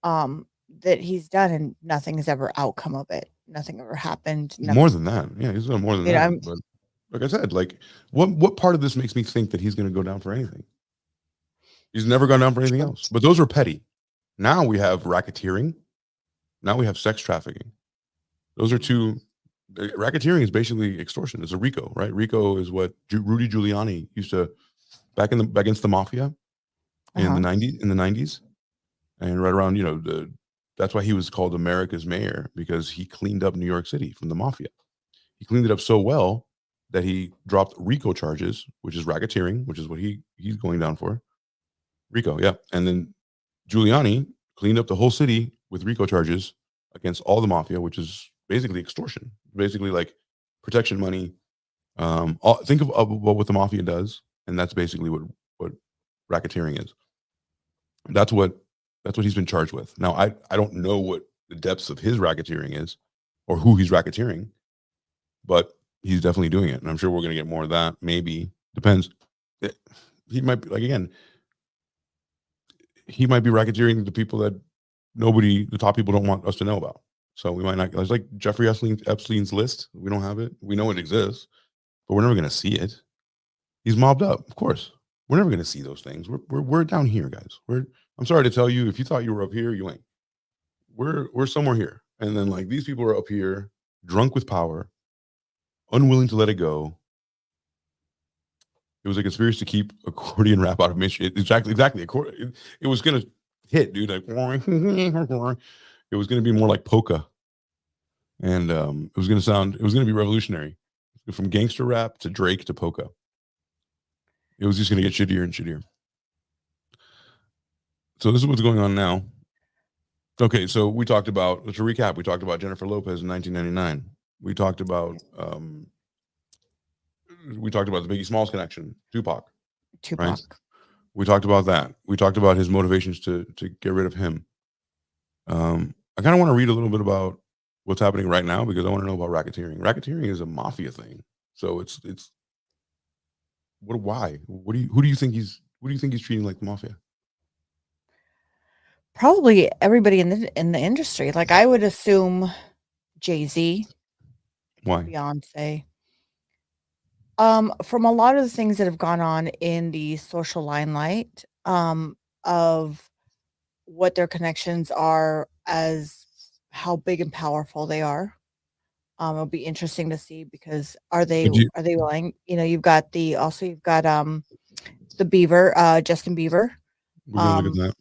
that he's done, and nothing has ever outcome of it. Nothing ever happened. More than that. Yeah, he's done more than that. But like I said, like what part of this makes me think that he's going to go down for anything? He's never gone down for anything else. But those are petty. Now we have racketeering. Now we have sex trafficking. Those are two. Racketeering is basically extortion. It's a RICO, right? RICO is what Rudy Giuliani used to back against the mafia in the 90s, and right around that's why he was called America's mayor, because he cleaned up New York City from the mafia. He cleaned it up so well that he dropped RICO charges, which is racketeering, which is what he's going down for. RICO, yeah. And then Giuliani cleaned up the whole city with RICO charges against all the mafia, which is basically extortion, basically like protection money. Think of what the mafia does, and that's basically what racketeering is. That's what he's been charged with. Now, I don't know what the depths of his racketeering is, or who he's racketeering, but he's definitely doing it, and I'm sure we're going to get more of that. Maybe depends. He might be, like, again, he might be racketeering the people that the top people don't want us to know about. So we might not. It's like Jeffrey Epstein's list. We don't have it. We know it exists, but we're never going to see it. He's mobbed up, of course. We're never going to see those things. We're down here, guys. I'm sorry to tell you, if you thought you were up here, you ain't. We're somewhere here, and then like these people are up here, drunk with power, unwilling to let it go. It was a conspiracy to keep accordion rap out of Michigan. Exactly. It was going to hit, dude. Like, it was going to be more like polka, and it was going to be revolutionary, from gangster rap to Drake to polka. It was just going to get shittier and shittier. So this is what's going on now. Okay, so let's recap. We talked about Jennifer Lopez in 1999. We talked about the Biggie Smalls connection, Tupac. Right? We talked about that. We talked about his motivations to get rid of him. I kind of want to read a little bit about what's happening right now, because I want to know about racketeering. Racketeering is a mafia thing. So it's why? Who do you think he's treating like the mafia? Probably everybody in the industry. Like, I would assume Jay-Z. Why? Beyonce. From a lot of the things that have gone on in the social limelight, of what their connections are, as how big and powerful they are. It'll be interesting to see, because are they willing? You've got the Bieber, Justin Bieber. We're gonna look at that.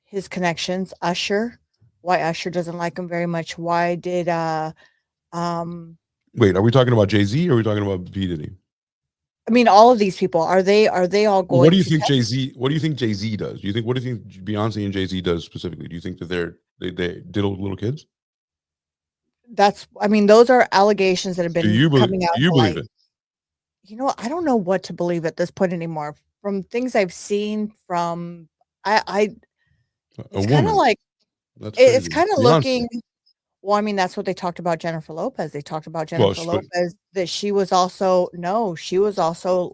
His connections, Usher. Why Usher doesn't like him very much? Why did Wait, are we talking about Jay-Z, or are we talking about P. Diddy? I mean, all of these people, are they all going? What do you think Jay-Z? What do you think Jay-Z does? What do you think Beyonce and Jay-Z does specifically? Do you think that they diddle little kids? Those are allegations that have been coming out. Do you believe it? I don't know what to believe at this point anymore. From things I've seen, it's kind of like, it's kind of looking. Well, I mean, that's what they talked about Jennifer Lopez. They talked about Jennifer Lopez, that she was also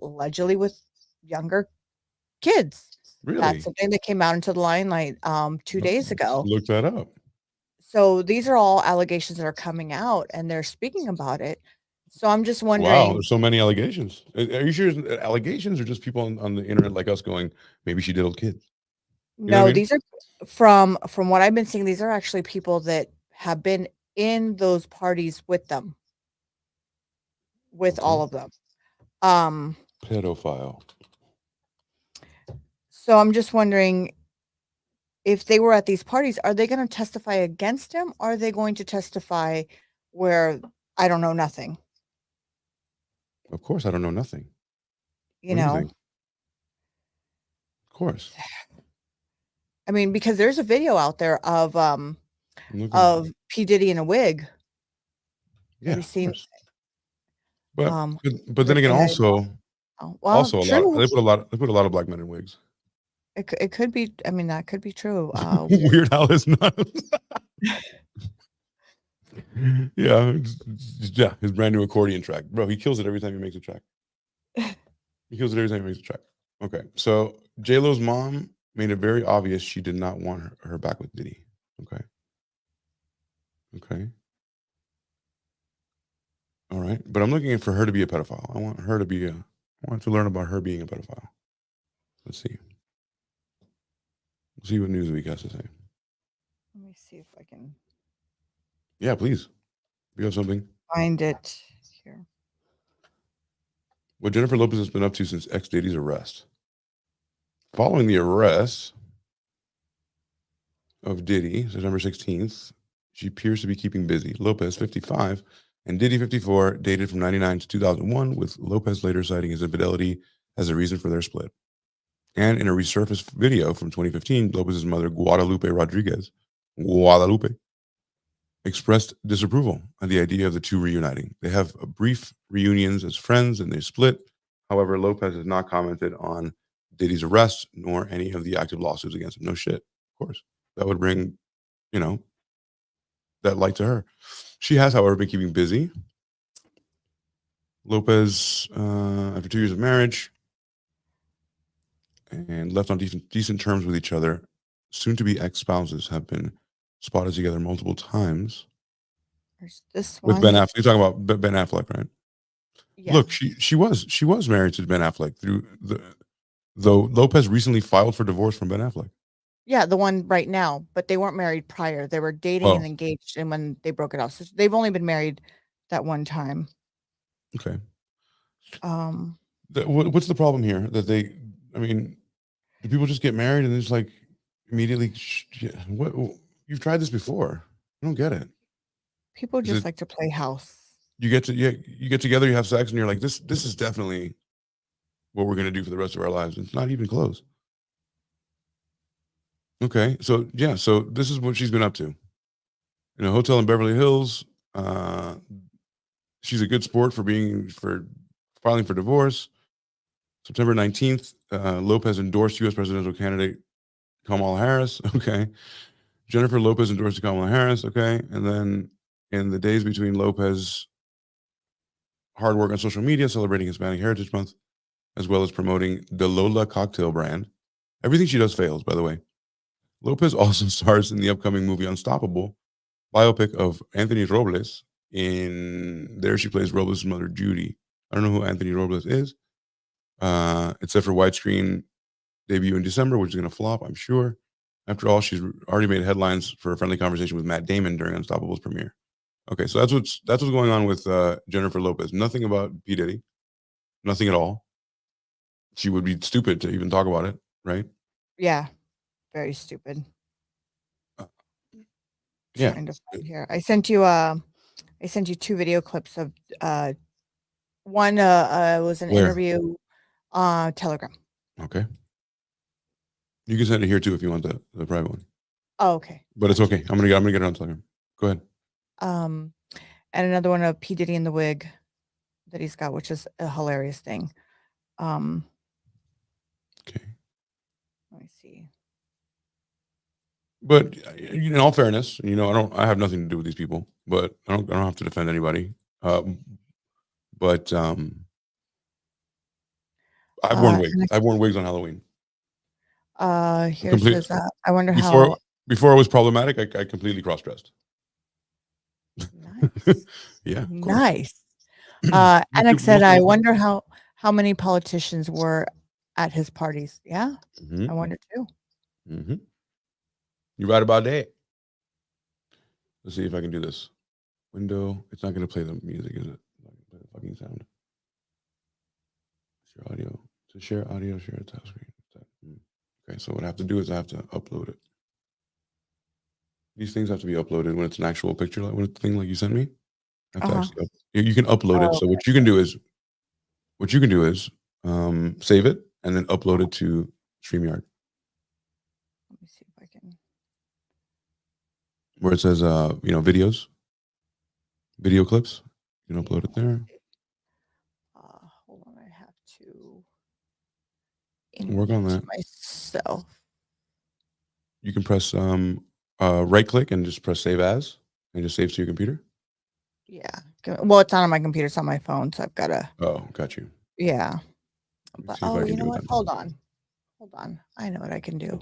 allegedly with younger kids. Really? That's something that came out into the limelight 2 days ago. Look that up. So these are all allegations that are coming out, and they're speaking about it. So I'm just Wow, wondering. there's so many allegations. Are you sure it's allegations or just people on the internet like us going, maybe she diddled kids? You know what I No, mean? these are from what I've been seeing. These are actually people that have been in those parties with them, with all Okay. of them. Um, Pedophile. so I'm just wondering, if they were at these parties, are they going to testify against him? Or are they going to testify where I don't know nothing? Of course, I don't know nothing. You What do you know, think? Of course. I mean, because there's a video out there of I'm looking. P Diddy in a wig. Yeah, Have you of seen? course. But With then again, the head? also Oh, well, a lot. true. They put a lot of black men in wigs. It could be. I mean, that could be true. Weird Al is not. Yeah, yeah. His brand new accordion track, bro. He kills it every time he makes a track. He kills it every time he makes a track. Okay, so J Lo's mom made it very obvious she did not want her back with Diddy. Okay. Okay. All right, but I'm looking for her to be a pedophile. I want her to be I want to learn about her being a pedophile. Let's see. Let's see what Newsweek has to say. Let me see if I can Yeah, please. If you have something. find it here. What Jennifer Lopez has been up to since ex-Diddy's arrest. Following the arrest of Diddy, September 16th, she appears to be keeping busy. Lopez, 55, and Diddy, 54, dated from 99 to 2001, with Lopez later citing his infidelity as a reason for their split. And in a resurfaced video from 2015, Lopez's mother, Guadalupe Rodriguez, expressed disapproval at the idea of the two reuniting. They have a brief reunions as friends and they split. However, Lopez has not commented on Diddy's arrest nor any of the active lawsuits against him. No shit, of course. That would bring, that light to her. She has, however, been keeping busy. Lopez, after 2 years of marriage and left on decent terms with each other, soon-to-be ex-spouses have been spotted together multiple times. There's this With one. Ben Affleck. You're talking about Ben Affleck, right? Yeah. Look, she was married to Ben Affleck though Lopez recently filed for divorce from Ben Affleck. Yeah, the one right now, but they weren't married prior. They were dating and engaged, and when they broke it off, so they've only been married that one time. Okay. What's the problem here? That do people just get married and it's like immediately? What? You've tried this before. I don't get it. People just like to play house. You get together, you have sex, and you're like, this is definitely what we're gonna do for the rest of our lives. It's not even close. Okay, so yeah, so this is what she's been up to. In a hotel in Beverly Hills. She's a good sport for filing for divorce. September 19th, Lopez endorsed U.S. presidential candidate Kamala Harris. Okay. Jennifer Lopez endorsed Kamala Harris. Okay. And then in the days between Lopez hard work on social media, celebrating Hispanic Heritage Month, as well as promoting the Lola cocktail brand. Everything she does fails, by the way. Lopez also stars in the upcoming movie Unstoppable, biopic of Anthony Robles. There she plays Robles' mother, Judy. I don't know who Anthony Robles is. It's set for widescreen debut in December, which is going to flop, I'm sure. After all, she's already made headlines for a friendly conversation with Matt Damon during Unstoppable's premiere. Okay, so that's what's going on with Jennifer Lopez. Nothing about P. Diddy. Nothing at all. She would be stupid to even talk about it, right? Yeah, very stupid. Yeah. Trying to find here. I sent you 2 video clips of one was an Where? interview on Telegram. Okay. You can send it here too if you want the private one. Oh, okay. But it's okay. I'm gonna get it on Telegram. Go ahead. And another one of P. Diddy in the wig that he's got, which is a hilarious thing. Okay. Let me see. But in all fairness, I have nothing to do with these people, but I don't have to defend anybody. But I've worn wigs. I've worn wigs on Halloween. Here says I wonder before how Before it was problematic, I completely cross-dressed. Nice. Yeah, of course. Nice. Most Alex people- said, most I people- wonder how many politicians were at his parties. Yeah, Mhm, I wonder too. mhm. You're right about that. Let's see if I can do this. Window. It's not going to play the music, is it? It's not gonna play the fucking sound. Share audio. To share audio, share a tap screen. Okay, so what I have to do is I have to upload it. These things have to be uploaded when it's an actual picture, like when it's a thing like you sent me. I have to actually you can upload it. Oh, So what you can do is save it and then upload it to StreamYard, let me see if I can. where it says videos, video clips. You can upload it there. Hold on, I have to Work on unmute that. myself. You can press right click and just press save as and just save to your computer. Yeah. Well, it's not on my computer, it's on my phone, so I've got to. Oh, got you. Yeah. Let's But see if I can you do know it what? then. Hold on. I know what I can do.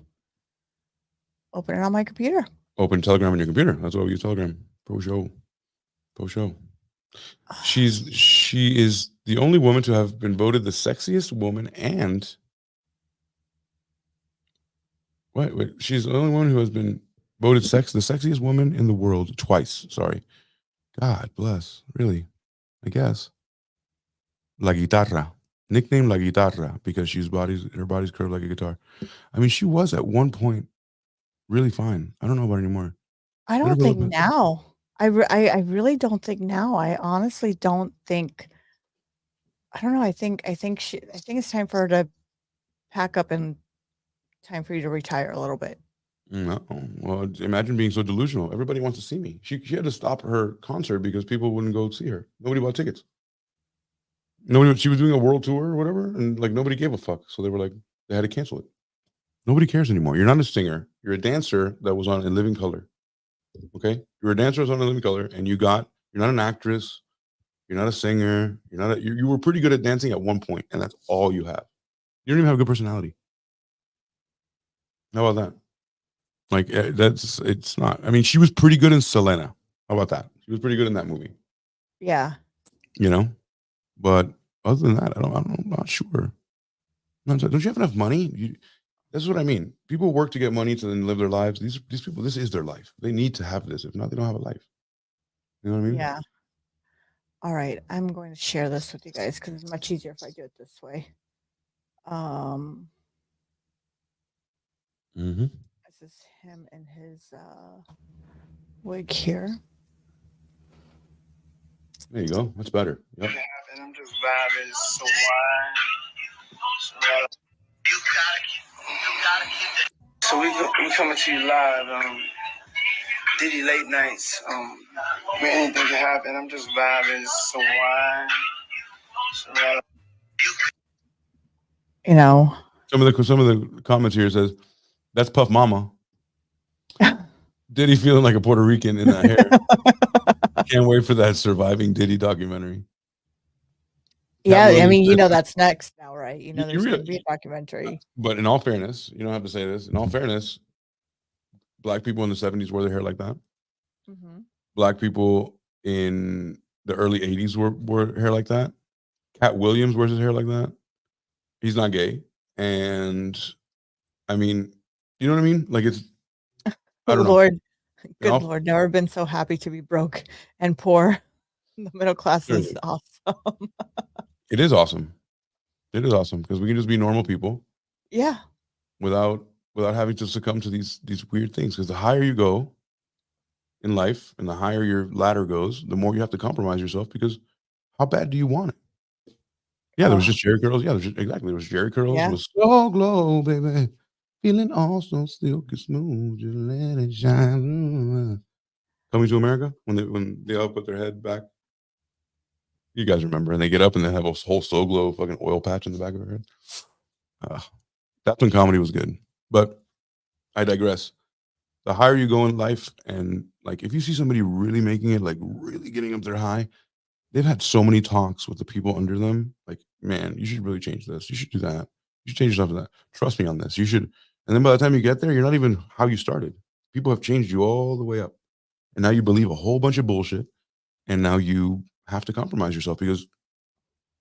Open it on my computer. Open Telegram on your computer. That's why we use Telegram. Pro show. She is the only woman to have been voted the sexiest woman and wait. She's the only one who has been voted the sexiest woman in the world twice. Sorry. God bless. Really. I guess. La Guitarra. Nicknamed La Guitarra because her body's curved like a guitar. I mean, she was at one point really fine. I don't know about anymore. I Let her don't go think up. now. I really don't think now. I honestly don't think. I don't know. I think it's time for her to pack up and time for you to retire a little bit. No. Well, imagine being so delusional. Everybody wants to see me. She had to stop her concert because people wouldn't go see her. Nobody bought tickets. She was doing a world tour or whatever, and like nobody gave a fuck. So they had to cancel it. Nobody cares anymore. You're not a singer. You're a dancer that was on In Living Color. Okay? You're a dancer that was on In Living Color, and you're not an actress. You're not a singer. You were pretty good at dancing at one point, and that's all you have. You don't even have a good personality. How about that? Like it's not. I mean, she was pretty good in Selena. How about that? She was pretty good in that movie. Yeah. You know, but other than that, I'm not sure. Don't you have enough money? That's what I mean. People work to get money to then live their lives. These people, this is their life. They need to have this. If not, they don't have a life. You know what I mean? Yeah. All right. I'm going to share this with you guys because it's much easier if I do it this way. This is him in his wig here. There you go. That's better. Yep. And I'm just vibing so wide. So we coming to you live. Diddy late nights. Anything can happen. I'm just vibing so wide. You know. Some of the comments here says, "That's Puff Mama." Diddy feeling like a Puerto Rican in that hair. Can't wait for that Surviving Diddy documentary. Yeah, Williams I mean, said- that's next now, right? You There's going to really- be a documentary. But in all fairness, you don't have to say this. In all fairness, Black people in the 70s wore their hair like that. Mm-hmm. Black people in the early 80s wore hair like that. Cat Williams wears his hair like that. He's not gay. And I mean, you know what I mean? Like it's, I don't know. Lord, good Lord, never been so happy to be broke and poor. The middle class is awesome. It is awesome. It is awesome because we can just be normal people. Yeah. Without having to succumb to these weird things. Because the higher you go in life and the higher your ladder goes, the more you have to compromise yourself because how bad do you want it? Yeah, there was just Jerry curls. Yeah, there was Jerry curls. Yeah. It was so glow, baby. Feeling awesome, silky smooth, just let it shine. Coming to America when they all put their head back. You guys remember, and they get up and they have a whole So Glow fucking oil patch in the back of their head. That's when comedy was good. But I digress. The higher you go in life, and like if you see somebody really making it, like really getting up their high, they've had so many talks with the people under them. Like, man, you should really change this. You should do that. You should change yourself to that. Trust me on this. You should. And then by the time you get there, you're not even how you started. People have changed you all the way up. And now you believe a whole bunch of bullshit. And now you have to compromise yourself because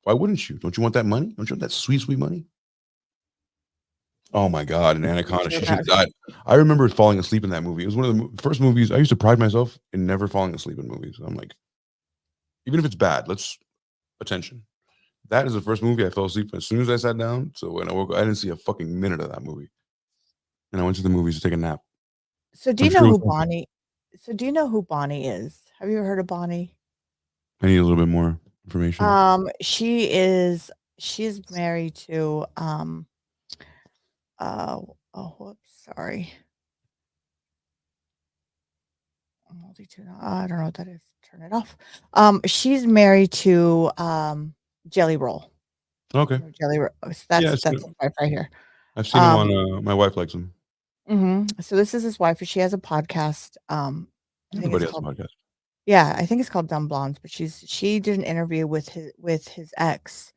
why wouldn't you? Don't you want that money? Don't you want that sweet, sweet money? Oh my God. And Anaconda, she should have died. I remember falling asleep in that movie. It was one of the first movies. I used to pride myself in never falling asleep in movies. I'm like, even if it's bad, attention. That is the first movie I fell asleep as soon as I sat down. So when I woke up, I didn't see a fucking minute of that movie. And I went to the movies to take a nap. So do I'm you know sure it who was awful. Bonnie? So do you know who Bonnie is? Have you ever heard of Bonnie? I need a little bit more information. She's married to whoops, sorry. I don't know what that is. Turn it off. She's married to Jelly Roll. Okay. Jelly Roll. Yeah, That's his wife right here. I've seen him on my wife likes him. So this is his wife. She has a podcast. I think Everybody it's has a called podcast. Yeah, I think it's called Dumb Blondes, but she did an interview with his ex,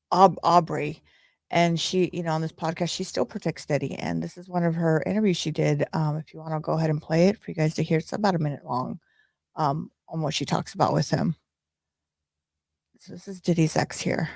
Aubrey, and she, on this podcast, she still protects Diddy, and this is one of her interviews she did. If you want, I'll go ahead and play it for you guys to hear. It's about a minute long, on what she talks about with him. So this is Diddy's ex here.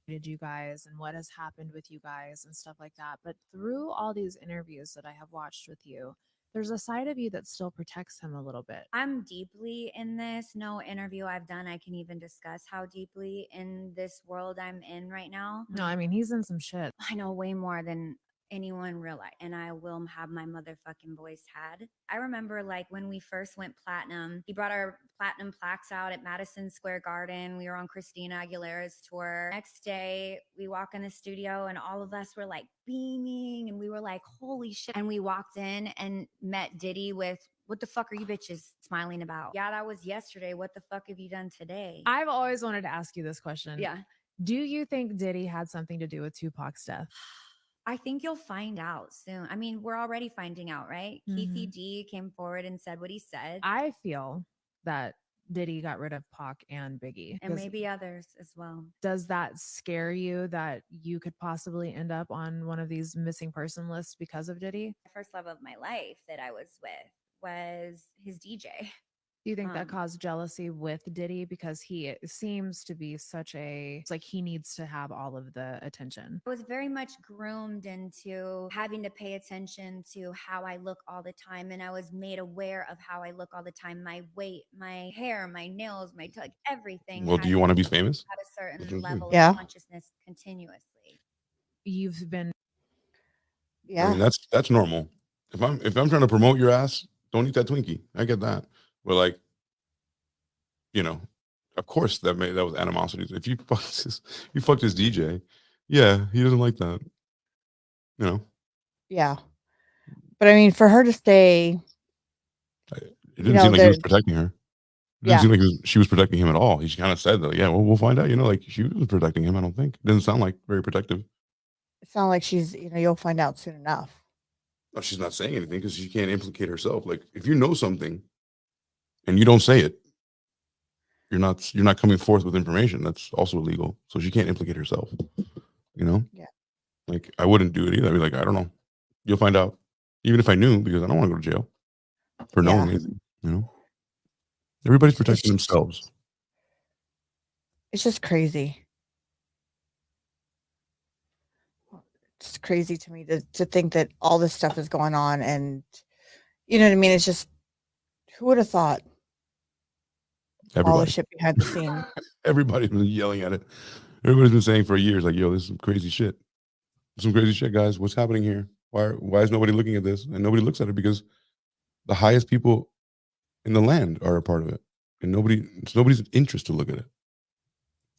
You guys and what has happened with you guys and stuff like that. But through all these interviews that I have watched with you, there's a side of you that still protects him a little bit. I'm deeply in this. No interview I've done, I can even discuss how deeply in this world I'm in right now. No, I mean, he's in some shit. I know way more than anyone realize, and I will have my motherfucking voice had. I remember like when we first went platinum, he brought our platinum plaques out at Madison Square Garden. We were on Christina Aguilera's tour. Next day, we walk in the studio and all of us were like beaming and we were like, holy shit. And we walked in and met Diddy with, what the fuck are you bitches smiling about? Yeah, that was yesterday. What the fuck have you done today? I've always wanted to ask you this question. Yeah. Do you think Diddy had something to do with Tupac's death? I think you'll find out soon. I mean, we're already finding out, right? Keithy D came forward and said what he said. I feel that Diddy got rid of Pac and Biggie. And maybe others as well. Does that scare you that you could possibly end up on one of these missing person lists because of Diddy? The first love of my life that I was with was his DJ. Do you think that caused jealousy with Diddy because he seems to be it's like he needs to have all of the attention? I was very much groomed into having to pay attention to how I look all the time. And I was made aware of how I look all the time. My weight, my hair, my nails, everything. Well, do you want to be famous? At a certain level of consciousness continuously. You've been. Yeah. I mean, that's normal. If I'm trying to promote your ass, don't eat that Twinkie. I get that. But like, of course that was animosity. If you fucked his DJ, yeah, he doesn't like that. Yeah. But I mean, for her to stay, it didn't seem like he was protecting her. It didn't seem like she was protecting him at all. He kind of said that, yeah, well, we'll find out. Like she was protecting him. I don't think it doesn't sound like very protective. It sounds like she's, you'll find out soon enough. No, she's not saying anything because she can't implicate herself. Like if you know something and you don't say it, you're not coming forth with information. That's also illegal. So she can't implicate herself. Yeah. Like I wouldn't do it either. I'd be like, I don't know. You'll find out. Even if I knew, because I don't want to go to jail for knowing anything. Everybody's protecting themselves. It's just crazy. It's crazy to me to think that all this stuff is going on, and you know what I mean? It's just, who would have thought? Everybody. All the shit behind the scene. Everybody's been yelling at it. Everybody's been saying for years, like, yo, this is some crazy shit. Some crazy shit, guys. What's happening here? Why is nobody looking at this? And nobody looks at it because the highest people in the land are a part of it. And it's nobody's interest to look at it.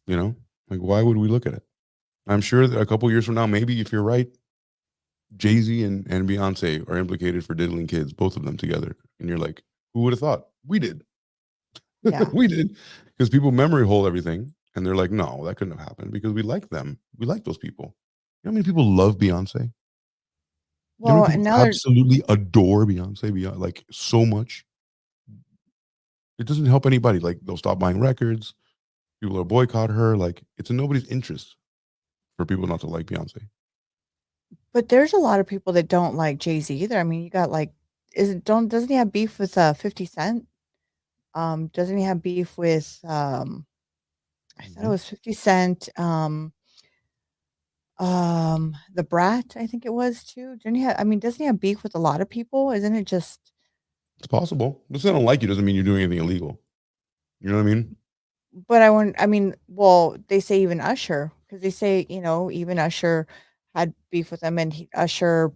Like, why would we look at it? I'm sure that a couple years from now, maybe if you're right, Jay-Z and Beyonce are implicated for diddling kids, both of them together. And you're like, who would have thought? We did. Yeah. We did. Because people memory hold everything. And they're like, no, that couldn't have happened because we like them. We like those people. You know how many people love Beyonce? Well, and now absolutely adore Beyonce, like so much. It doesn't help anybody. Like they'll stop buying records. People are boycott her. Like it's in nobody's interest. for people not to like Beyonce. But there's a lot of people that don't like Jay-Z either. I mean, you got like doesn't he have beef with 50 Cent? Doesn't he have beef with I thought it was 50 Cent, the Brat, I think it was too. Didn't he have, I mean, doesn't he have beef with a lot of people? Isn't it just It's possible. Just I don't like you doesn't mean you're doing anything illegal. You know what I mean? but I mean, well, they say even Usher, because they say, even Usher had beef with him, and Usher,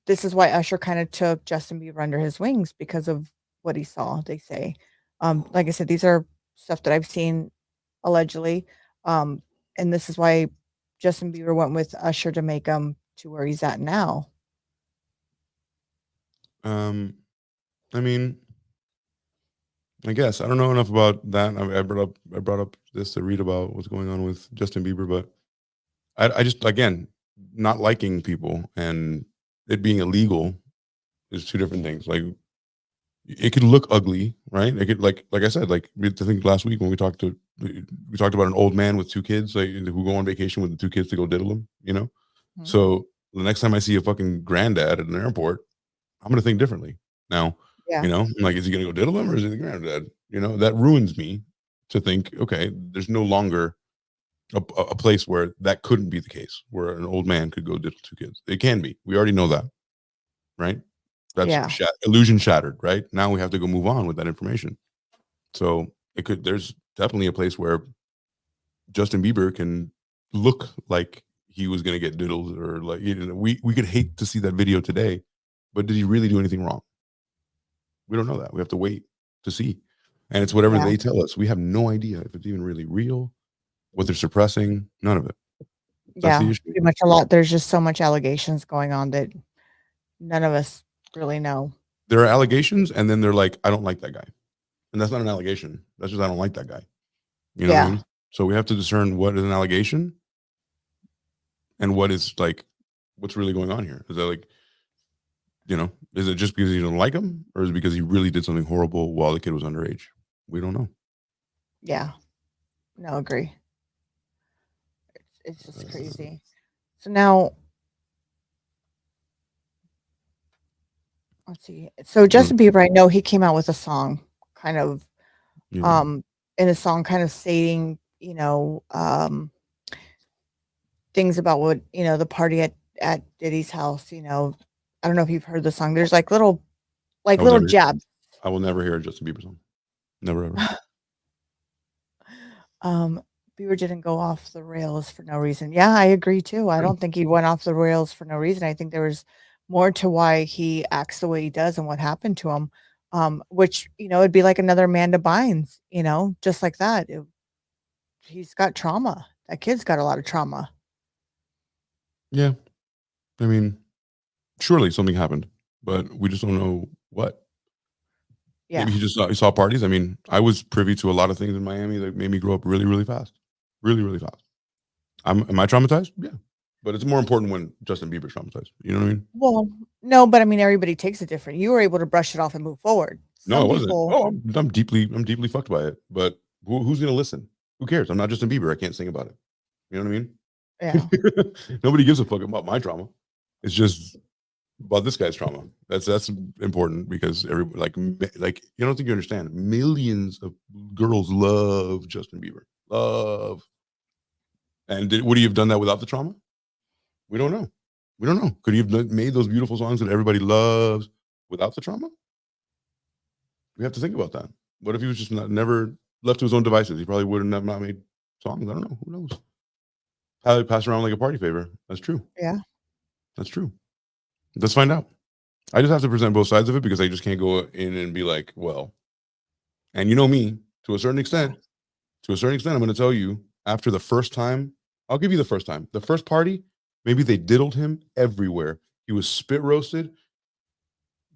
this is why Usher kind of took Justin Bieber under his wings because of what he saw, they say. Like I said, these are stuff that I've seen allegedly. Um, and this is why Justin Bieber went with Usher to make him to where he's at now. I mean, I guess I don't know enough about that. I brought up this to read about what's going on with Justin Bieber, but I just again not liking people and it being illegal is two different things. Like it could look ugly, right? It could like I said, like I think last week when we talked about an old man with two kids, like who go on vacation with the two kids to go diddle him, you know. Mhm. So the next time I see a fucking granddad at an airport, I'm gonna think differently. Now, Yeah. you know, I'm like, is he gonna go diddle him or is he the granddad? You know, that ruins me to think, okay, there's no longer a place where that couldn't be the case, where an old man could go diddle two kids. It can be. We already know that, right? That's Yeah. illusion shattered, right? Now we have to go move on with that information. So there's definitely a place where Justin Bieber can look like he was going to get diddled, or like, we could hate to see that video today, but did he really do anything wrong? We don't know that. We have to wait to see. And it's whatever Yeah. they tell us. We have no idea if it's even really real, what they're suppressing, none of it. That's the Yeah. issue. Pretty much a lot. There's just so much allegations going on that none of us really know. There are allegations, and then they're like, I don't like that guy. And that's not an allegation. That's just I don't like that guy. You know what I mean? So we have to discern what is an allegation and what is like what's really going on here. Is that like, you know, is it just because you don't like him, or is it because he really did something horrible while the kid was underage? We don't know. Yeah. No, agree. It's just crazy. So now let's see. So Justin Bieber, I know he came out with a song kind of in a song kind of stating, things about what, the party at Diddy's house, I don't know if you've heard the song. There's like little jabs. I will never hear a Justin Bieber song. Never ever. Bieber didn't go off the rails for no reason. Yeah, I agree too. I don't think he went off the rails for no reason. I think there was more to why he acts the way he does and what happened to him. Which, it'd be like another Amanda Bynes, just like that. He's got trauma. That kid's got a lot of trauma. Yeah. I mean, surely something happened, but we just don't know what. Yeah. Maybe he saw parties. I mean, I was privy to a lot of things in Miami that made me grow up really, really fast. Really, really fast. Am I traumatized? Yeah. But it's more important when Justin Bieber's traumatized. You know what I mean? Well, no, but I mean, everybody takes it different. You were able to brush it off and move forward. No, I wasn't. Oh, I'm deeply fucked by it. But who's going to listen? Who cares? I'm not Justin Bieber. I can't sing about it. You know what I mean? Yeah. Nobody gives a fuck about my trauma. It's just about this guy's trauma. That's important because everybody like you don't think you understand. Millions of girls love Justin Bieber. Love. And would he have done that without the trauma? We don't know. We don't know. Could he have made those beautiful songs that everybody loves without the trauma? We have to think about that. What if he was just never left to his own devices? He probably would have not made songs. I don't know. Who knows? Probably pass around like a party favor. That's true. Yeah. That's true. Let's find out. I just have to present both sides of it because I just can't go in and be like, well, and you know me, to a certain extent, I'm going to tell you after the first time, I'll give you the first time. The first party, maybe they diddled him everywhere. He was spit roasted,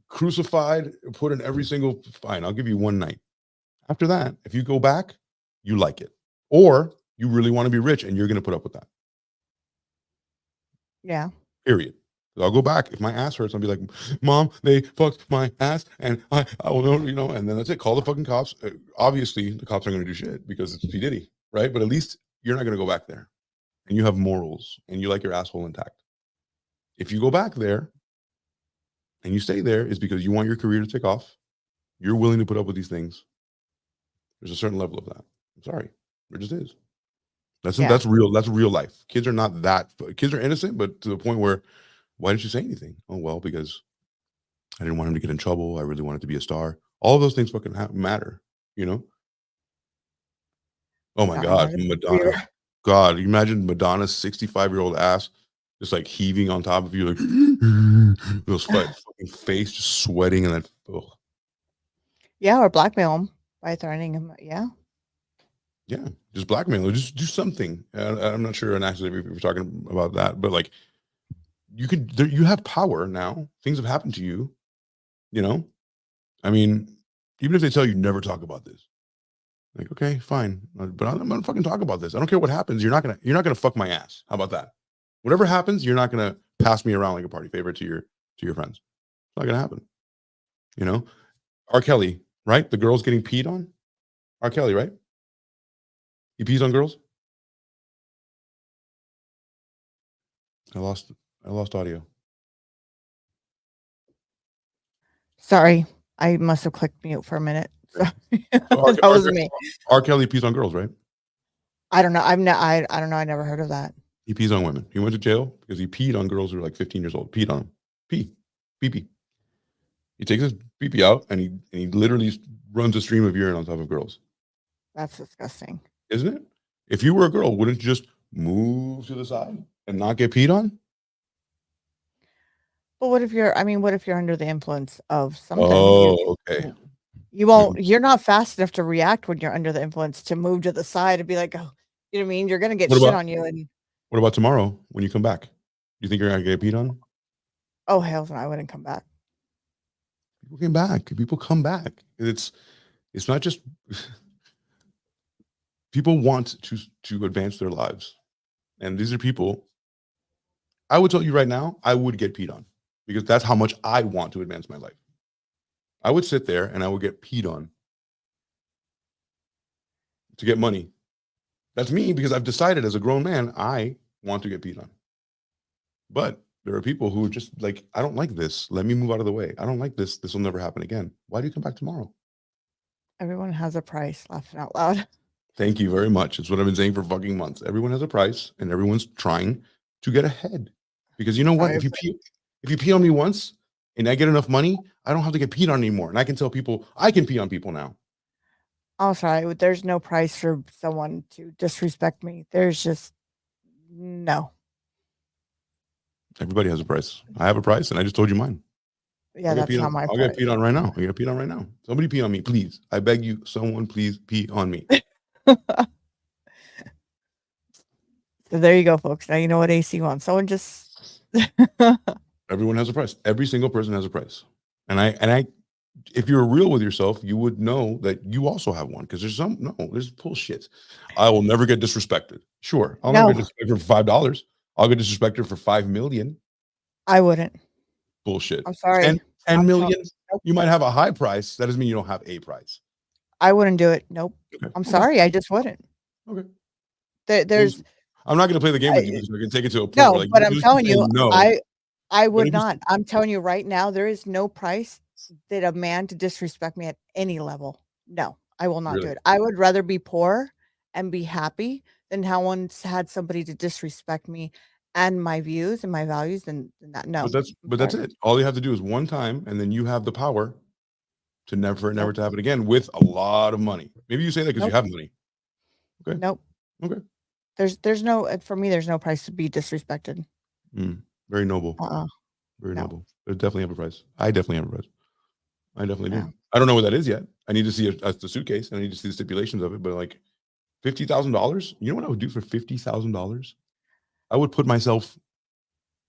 crucified, put in every single, fine, I'll give you one night. After that, if you go back, you like it. Or you really want to be rich and you're going to put up with that. Yeah. Period. I'll go back. If my ass hurts, I'll be like, Mom, they fucked my ass and I will know, and then that's it. Call the fucking cops. Obviously, the cops aren't going to do shit because it's P. Diddy, right? But at least you're not going to go back there. and you have morals and you like your asshole intact. If you go back there and you stay there, it's because you want your career to take off. You're willing to put up with these things. There's a certain level of that. I'm sorry. There just is. That's real. That's real life. Kids are not that. Kids are innocent, but to the point where, why didn't you say anything? Oh, well, because I didn't want him to get in trouble. I really wanted to be a star. All of those things fucking matter, you know? Oh my God, Madonna. God, you imagine Madonna's 65-year-old ass just like heaving on top of you, like those fucking face just sweating and then, ugh. Yeah, or blackmail him by threatening him. Yeah. Yeah, just blackmail or just do something. I'm not sure, and actually, if we're talking about that, but like, you have power now. Things have happened to you. You know, I mean, even if they tell you never talk about this, like, okay, fine, but I'm gonna fucking talk about this. I don't care what happens. You're not gonna fuck my ass. How about that? Whatever happens, you're not gonna pass me around like a party favor to your friends. It's not gonna happen. You know, R. Kelly, right? The girls getting peed on. R. Kelly, right? He pees on girls. I lost audio. Sorry, I must have clicked mute for a minute. Sorry. So That was me. R. Kelly pees on girls, right? I don't know. I don't know. I never heard of that. He pees on women. He went to jail because he peed on girls who were like 15 years old. Peed on them. Pee. He takes his pee out and he literally runs a stream of urine on top of girls. That's disgusting. Isn't it? If you were a girl, wouldn't you just move to the side and not get peed on? But what if you're under the influence of something? Oh, okay. You're not fast enough to react when you're under the influence to move to the side and be like, oh, you know what I mean? You're going to get shit on you. And what about tomorrow when you come back? You think you're going to get peed on? Oh, hell no, I wouldn't come back. People came back. People come back. It's not just people want to advance their lives. And these are people, I would tell you right now, I would get peed on because that's how much I want to advance my life. I would sit there and I would get peed on to get money. That's me because I've decided as a grown man, I want to get peed on. But there are people who are just like, I don't like this. Let me move out of the way. I don't like this. This will never happen again. Why do you come back tomorrow? Everyone has a price, laughing out loud. Thank you very much. It's what I've been saying for fucking months. Everyone has a price and everyone's trying to get ahead. Because you know what? If you pee on me once and I get enough money, I don't have to get peed on anymore. And I can tell people I can pee on people now. Oh, sorry. There's no price for someone to disrespect me. There's just no. Everybody has a price. I have a price and I just told you mine. Yeah, that's not my price. I'll get peed on right now. I'll get peed on right now. Somebody pee on me, please. I beg you, someone please pee on me. So there you go, folks. Now you know what AC wants. Someone just Everyone has a price. Every single person has a price. And I if you're real with yourself, you would know that you also have one because there's bullshit. I will never get disrespected. Sure. I'll never get disrespected for $5. I'll get disrespected for 5 million. I wouldn't. Bullshit. I'm sorry. 10 million. You might have a high price. That doesn't mean you don't have a price. I wouldn't do it. Nope. Okay. I'm sorry. I just wouldn't. Okay. There's I'm not going to play the game with you because I can take it to a point. No, where, like, but I'm telling you, no. I would not. I'm telling you right now, there is no price that a man to disrespect me at any level. No, I will not do it. I would rather be poor and be happy than how once had somebody to disrespect me and my views and my values than that. No. But that's it. All you have to do is one time, and then you have the power to never to have it again with a lot of money. Maybe you say that because you have money. Okay. Nope. Okay. There's no, for me, there's no price to be disrespected. Very noble. Very noble. They definitely have a price. I definitely have a price. I definitely do. I don't know what that is yet. I need to see the suitcase. I need to see the stipulations of it. But like $50,000, you know what I would do for $50,000? I would put myself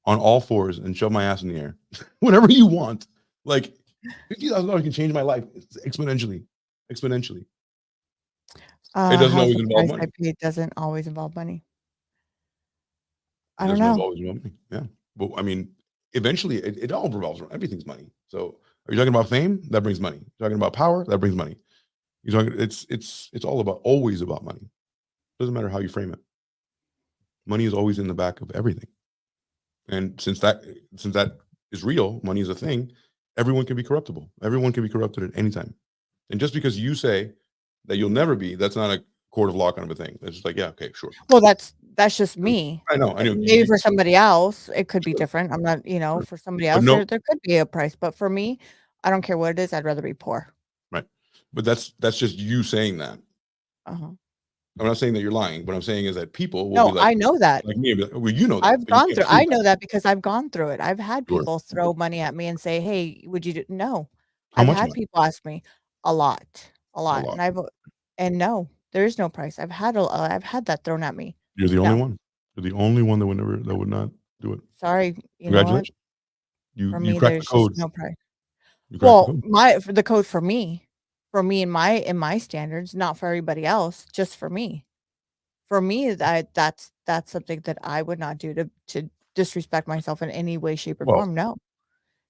on all fours and shove my ass in the air. Whatever you want. Like $50,000 can change my life exponentially. It doesn't always involve money. It doesn't always involve money. I don't know. know. Yeah. But I mean, eventually it all revolves around everything's money. So are you talking about fame? That brings money. You're talking about power? That brings money. You're talking it's all about always about money. Doesn't matter how you frame it. Money is always in the back of everything. And since that is real, money is a thing, everyone can be corruptible. Everyone can be corrupted at any time. And just because you say that you'll never be, that's not a court of law kind of a thing. It's just like, yeah, okay, sure. Well, that's just me. I know. Maybe for somebody else, it could be Sure. different. I'm not, Sure. for somebody But else, no, there could be a price. But for me, I don't care what it is. I'd rather be poor. right. But that's just you saying that. Uh-huh. I'm not saying that you're lying. What I'm saying is that people will No, be like, I know that. like me, be like, well, you know that. I've but you gone can't through. prove I that. know that because I've gone through it. I've had Sure. people throw money at me and say, "Hey, would you do?" No, How I've much had money? people ask me a lot, A lot. and no, there is no price. I've had that thrown at me. You're the only No, one. You're the only one that would not do it. sorry. You know what? Congratulations. You For you me, cracked the there's just code. no price. You cracked the Well, code. for the code for me in my standards, not for everybody else, just for me. For me, that's something that I would not do to disrespect myself in any way, shape, or Well, form. No.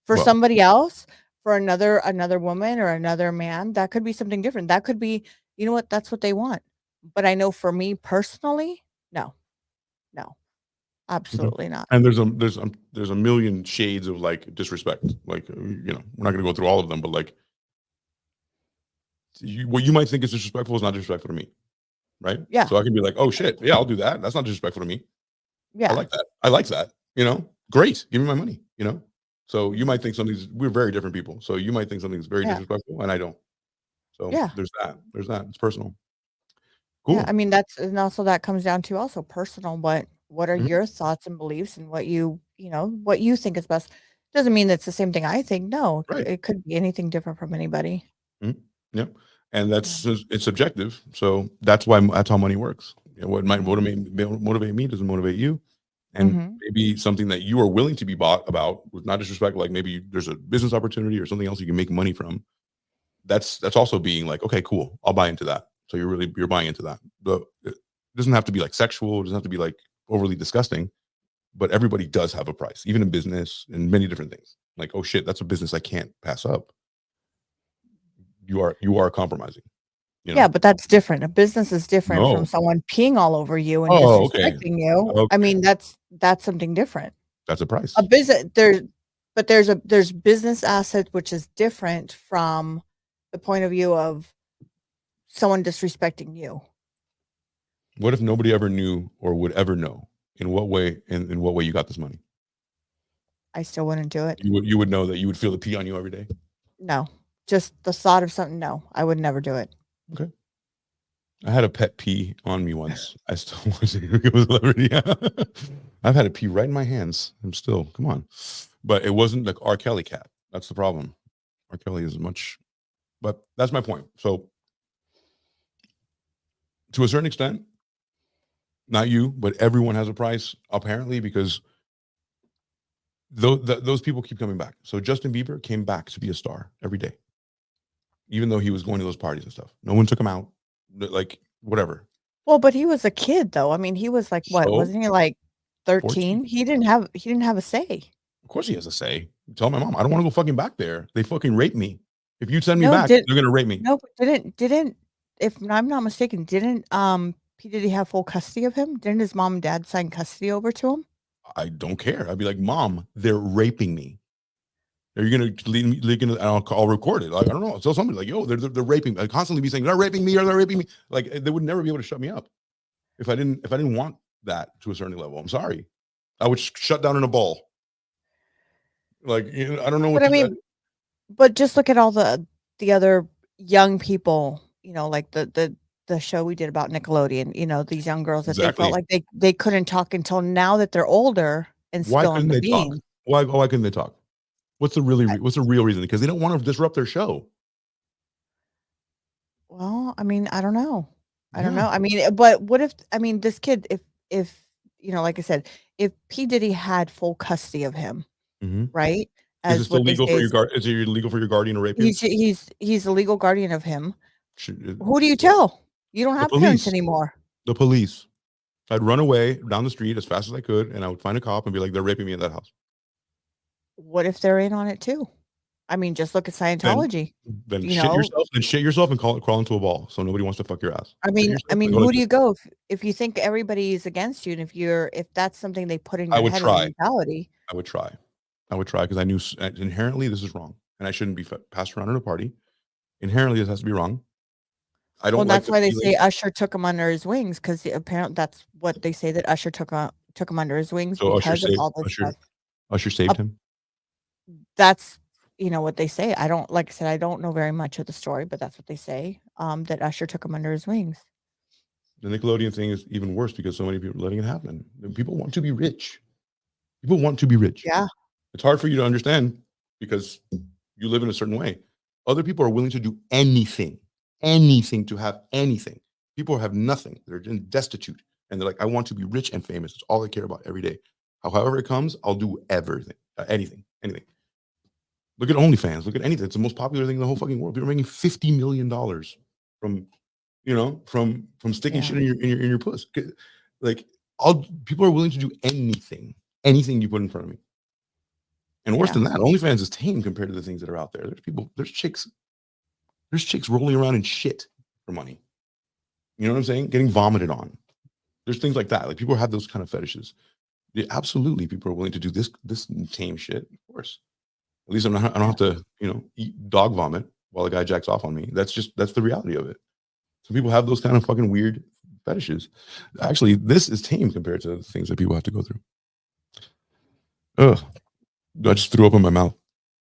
For well, somebody else, for another woman or another man, that could be something different. That could be, you know what, that's what they want. But I know for me personally, no. No. okay. Absolutely not. And there's a million shades of like disrespect. Like we're not gonna go through all of them, but like what you might think is disrespectful is not disrespectful to me, right? Yeah. So I can be like, oh shit, yeah, I'll do that. That's not disrespectful to me. I Yeah. like that. I like that. Great. Give me my money. So you might think we're very different people. So you might think something's very Yeah. disrespectful, and I don't. So Yeah. there's that. There's that. It's personal. Yeah. Cool. I mean, and also that comes down to also personal. What are Mhm. your thoughts and beliefs and what you think is best? Doesn't mean that's the same thing I think. No, Right. it could be anything different from anybody. Mhm. Yep. And Yeah. it's subjective. So that's how money works. What might Mhm. motivate me doesn't motivate you. And Mhm. maybe something that you are willing to be bought about with not disrespect, like maybe there's a business opportunity or something else you can make money from. That's also being like, okay, cool, I'll buy into that. So you're buying into that. But it doesn't have to be like sexual, it doesn't have to be like overly disgusting, but everybody does have a price, even in business and many different things. Like, oh shit, that's a business I can't pass up. You are compromising, you Yeah, know? but that's different. A business is different from No. someone peeing all over you and Oh, okay. disrespecting you. I Okay. mean, that's something different. That's a A price. business there's business asset, which is different from the point of view of someone disrespecting you. What if nobody ever knew or would ever know in what way you got this money? I still wouldn't do it. You would know that you would feel the pee on you every day. No. Just the thought of something, no, I would never do it. Okay. I had a pet pee on me once. I still want to give a celebrity. I've had a pee right in my hands. Come on. But it wasn't like R. Kelly cat. That's the problem. R. Kelly is but that's my point. So to a certain extent, not you, but everyone has a price apparently because those people keep coming back. So Justin Bieber came back to be a star every day, even though he was going to those parties and stuff. No one took him out, like whatever. Well, but he was a kid though. I mean, he was like what? So Wasn't he like 14. 13? He didn't have a say. Of course he has a say. Tell my mom, I don't want to go fucking back there. They fucking rape me. If you send me No, back, they're gonna rape me. no, but didn't if I'm not mistaken, didn't P. Diddy have full custody of him? Didn't his mom and dad sign custody over to him? I don't care. I'd be like, Mom, they're raping me. Are you gonna leave me? I'll record it. Like, I don't know. I'll tell somebody like, yo, they're raping me. I'd constantly be saying, they're raping me, or they're raping me. Like they would never be able to shut me up if I didn't want that to a certain level. I'm sorry. I would shut down in a ball. Like, I don't know what But I to do. mean, but just look at all the other young people, like the show we did about Nickelodeon, these young girls that they felt Exactly. like they couldn't talk until now that they're older and Why spill on couldn't the they talk? beans. Why couldn't they talk? What's the real reason? Because they don't want to disrupt their show. Well, I mean, I don't know. I don't Yeah. know. I mean, but what if this kid, if like I said, if P. Diddy had full custody of him, Mhm. right? Is it As still what they legal say for your is guard? Is it illegal for your guardian to rape you? he's a legal guardian of him. Should, Who do you tell? You don't the have parents police. anymore. The police. I'd run away down the street as fast as I could, and I would find a cop and be like, "They're raping me in that house." What if they're in on it too? I mean, just look at Then Scientology. then You shit know, yourself. Then shit yourself and crawl into a ball. So nobody wants to fuck your ass. I Shit mean, yourself and go who like do this. you go if you think everybody is against you, and if that's something they put in I your would head as a try. mentality? I would try because I knew inherently this is wrong, and I shouldn't be passed around at a party. Inherently, this has to be wrong. I Well, don't like that's the why they feeling. say Usher took him under his wings, because apparently that's what they say, that Usher took him under his wings So because of all this stuff. Usher saved Up, him. that's what they say. I don't, like I said, I don't know very much of the story, but that's what they say. That Usher took him under his wings. The Nickelodeon thing is even worse because so many people are letting it happen. People want to be rich. People want to be rich. Yeah. It's hard for you to understand because you live in a certain way. Other people are willing to do anything to have anything. People have nothing. They're destitute. And they're like, I want to be rich and famous. It's all I care about every day. However it comes, I'll do everything, anything. Look at OnlyFans. Look at anything. It's the most popular thing in the whole fucking world. People are making $50 million from, from sticking shit in your puss. Like, people are willing to do anything you put in front of me. And worse than that, OnlyFans is tame compared to the things that are out there. There's chicks rolling around in shit for money. You know what I'm saying? Getting vomited on. There's things like that. Like, people have those kind of fetishes. Yeah, absolutely, people are willing to do this tame shit. Of course. At least I don't have to, eat dog vomit while a guy jacks off on me. That's the reality of it. So people have those kind of fucking weird fetishes. Actually, this is tame compared to the things that people have to go through. Ugh. I just threw up in my mouth.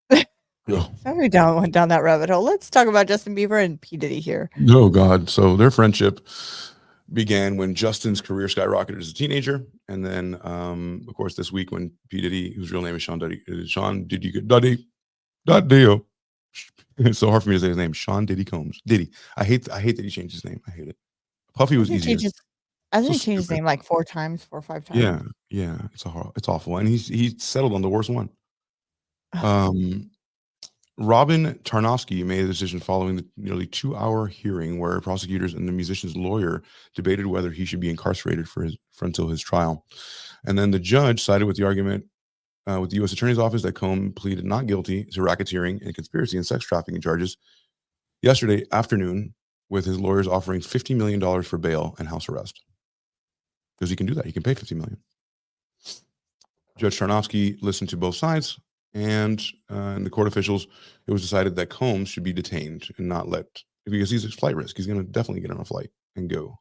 Sorry, went down that rabbit hole. Let's talk about Justin Bieber and P. Diddy here. Oh God. So their friendship began when Justin's career skyrocketed as a teenager. And then, of course, this week when P. Diddy, whose real name is Sean Diddy, Diddy. It's so hard for me to say his name. Sean Diddy Combs. Diddy. I hate that he changed his name. I hate it. Puffy was easier. I think he changed his name like 4 or 5 times. Yeah. It's awful. And he settled on the worst one. Robin Tarnowski made a decision following the nearly 2-hour hearing where prosecutors and the musician's lawyer debated whether he should be incarcerated for until his trial. And then the judge sided with the argument with the U.S. Attorney's Office that Combs pleaded not guilty to racketeering and conspiracy and sex trafficking charges yesterday afternoon, with his lawyers offering $50 million for bail and house arrest. Because he can do that. He can pay $50 million. Judge Tarnowski listened to both sides. And the court officials, it was decided that Combs should be detained and not because he's a flight risk. He's going to definitely get on a flight and go.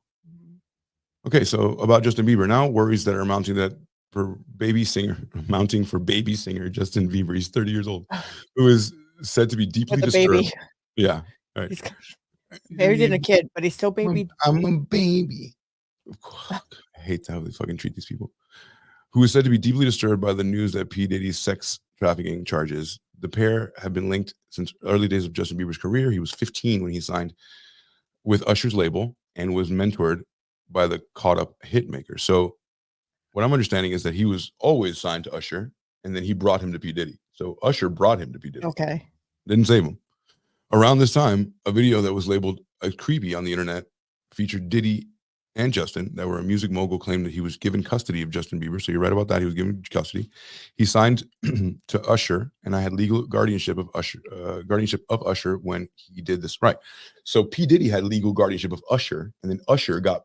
Okay, so about Justin Bieber now, worries that are mounting for baby singer Justin Bieber. He's 30 years old, who is said to be deeply disturbed. Baby. Yeah, right. He's married and a kid, but he's still baby. I'm a baby. I hate how they fucking treat these people. Who is said to be deeply disturbed by the news that P. Diddy's sex trafficking charges. The pair have been linked since early days of Justin Bieber's career. He was 15 when he signed with Usher's label and was mentored by the Caught Up hitmaker. So what I'm understanding is that he was always signed to Usher, and then he brought him to P. Diddy. So Usher brought him to P. Diddy. Okay. Didn't save him. Around this time, a video that was labeled creepy on the internet featured Diddy and Justin, that were a music mogul, claimed that he was given custody of Justin Bieber. So you're right about that. He was given custody. He signed to Usher, and I had legal guardianship of Usher when he did this. Right. So P. Diddy had legal guardianship of Usher, and then Usher got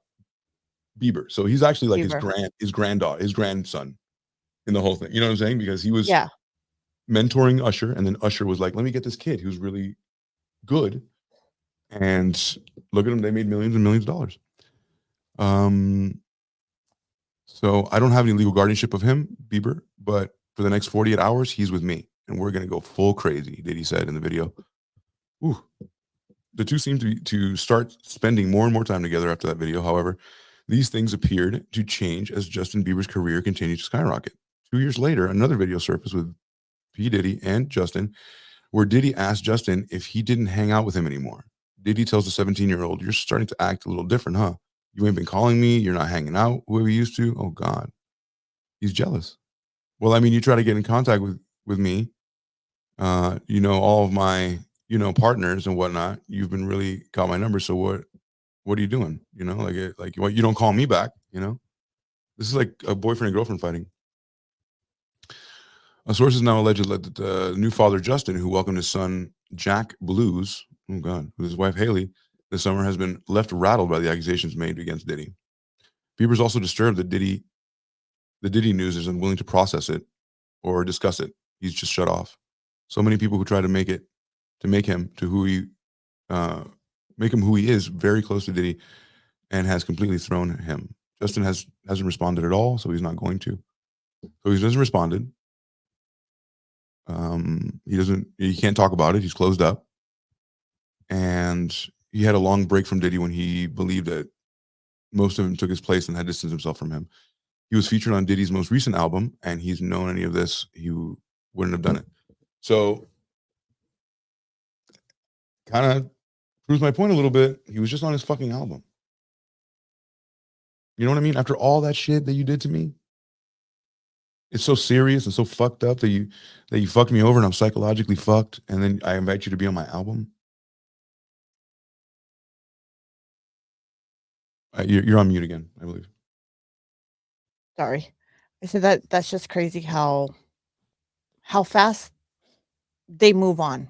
Bieber. So he's actually like his grandson in the whole thing. You know what I'm saying? Because he was mentoring Usher, and then Usher was like, let me get this kid who's really good. And look at them. They made millions and millions of dollars. So I don't have any legal guardianship of him, Bieber, but for the next 48 hours, he's with me, and we're going to go full crazy, Diddy said in the video. Ooh. The two seem to start spending more and more time together after that video. However, these things appeared to change as Justin Bieber's career continued to skyrocket. 2 years later, another video surfaced with P. Diddy and Justin, where Diddy asked Justin if he didn't hang out with him anymore. Diddy tells the 17-year-old, you're starting to act a little different, huh? You ain't been calling me. You're not hanging out where we used to. Oh, God. He's jealous. Well, I mean, you try to get in contact with me. All of my, partners and whatnot. You've been really got my number. So what are you doing? Like what, you don't call me back, This is like a boyfriend and girlfriend fighting. Sources now allege that the new father, Justin, who welcomed his son, Jack Blues, oh God, with his wife, Haley, this summer has been left rattled by the accusations made against Diddy. Bieber's also disturbed that the Diddy news is unwilling to process it or discuss it. He's just shut off. So many people who try to make him to who he, make him who he is, very close to Diddy, and has completely thrown him. Justin hasn't responded at all, so he's not going to. So he hasn't responded. He can't talk about it. He's closed up. And he had a long break from Diddy when he believed that most of him took his place and had distanced himself from him. He was featured on Diddy's most recent album, and he's known any of this, he wouldn't have done it. So kind of proves my point a little bit. He was just on his fucking album. You know what I mean? After all that shit that you did to me, it's so serious and so fucked up that you fucked me over and I'm psychologically fucked, and then I invite you to be on my album. You're on mute again, I believe. Sorry. I said that's just crazy how fast they move on.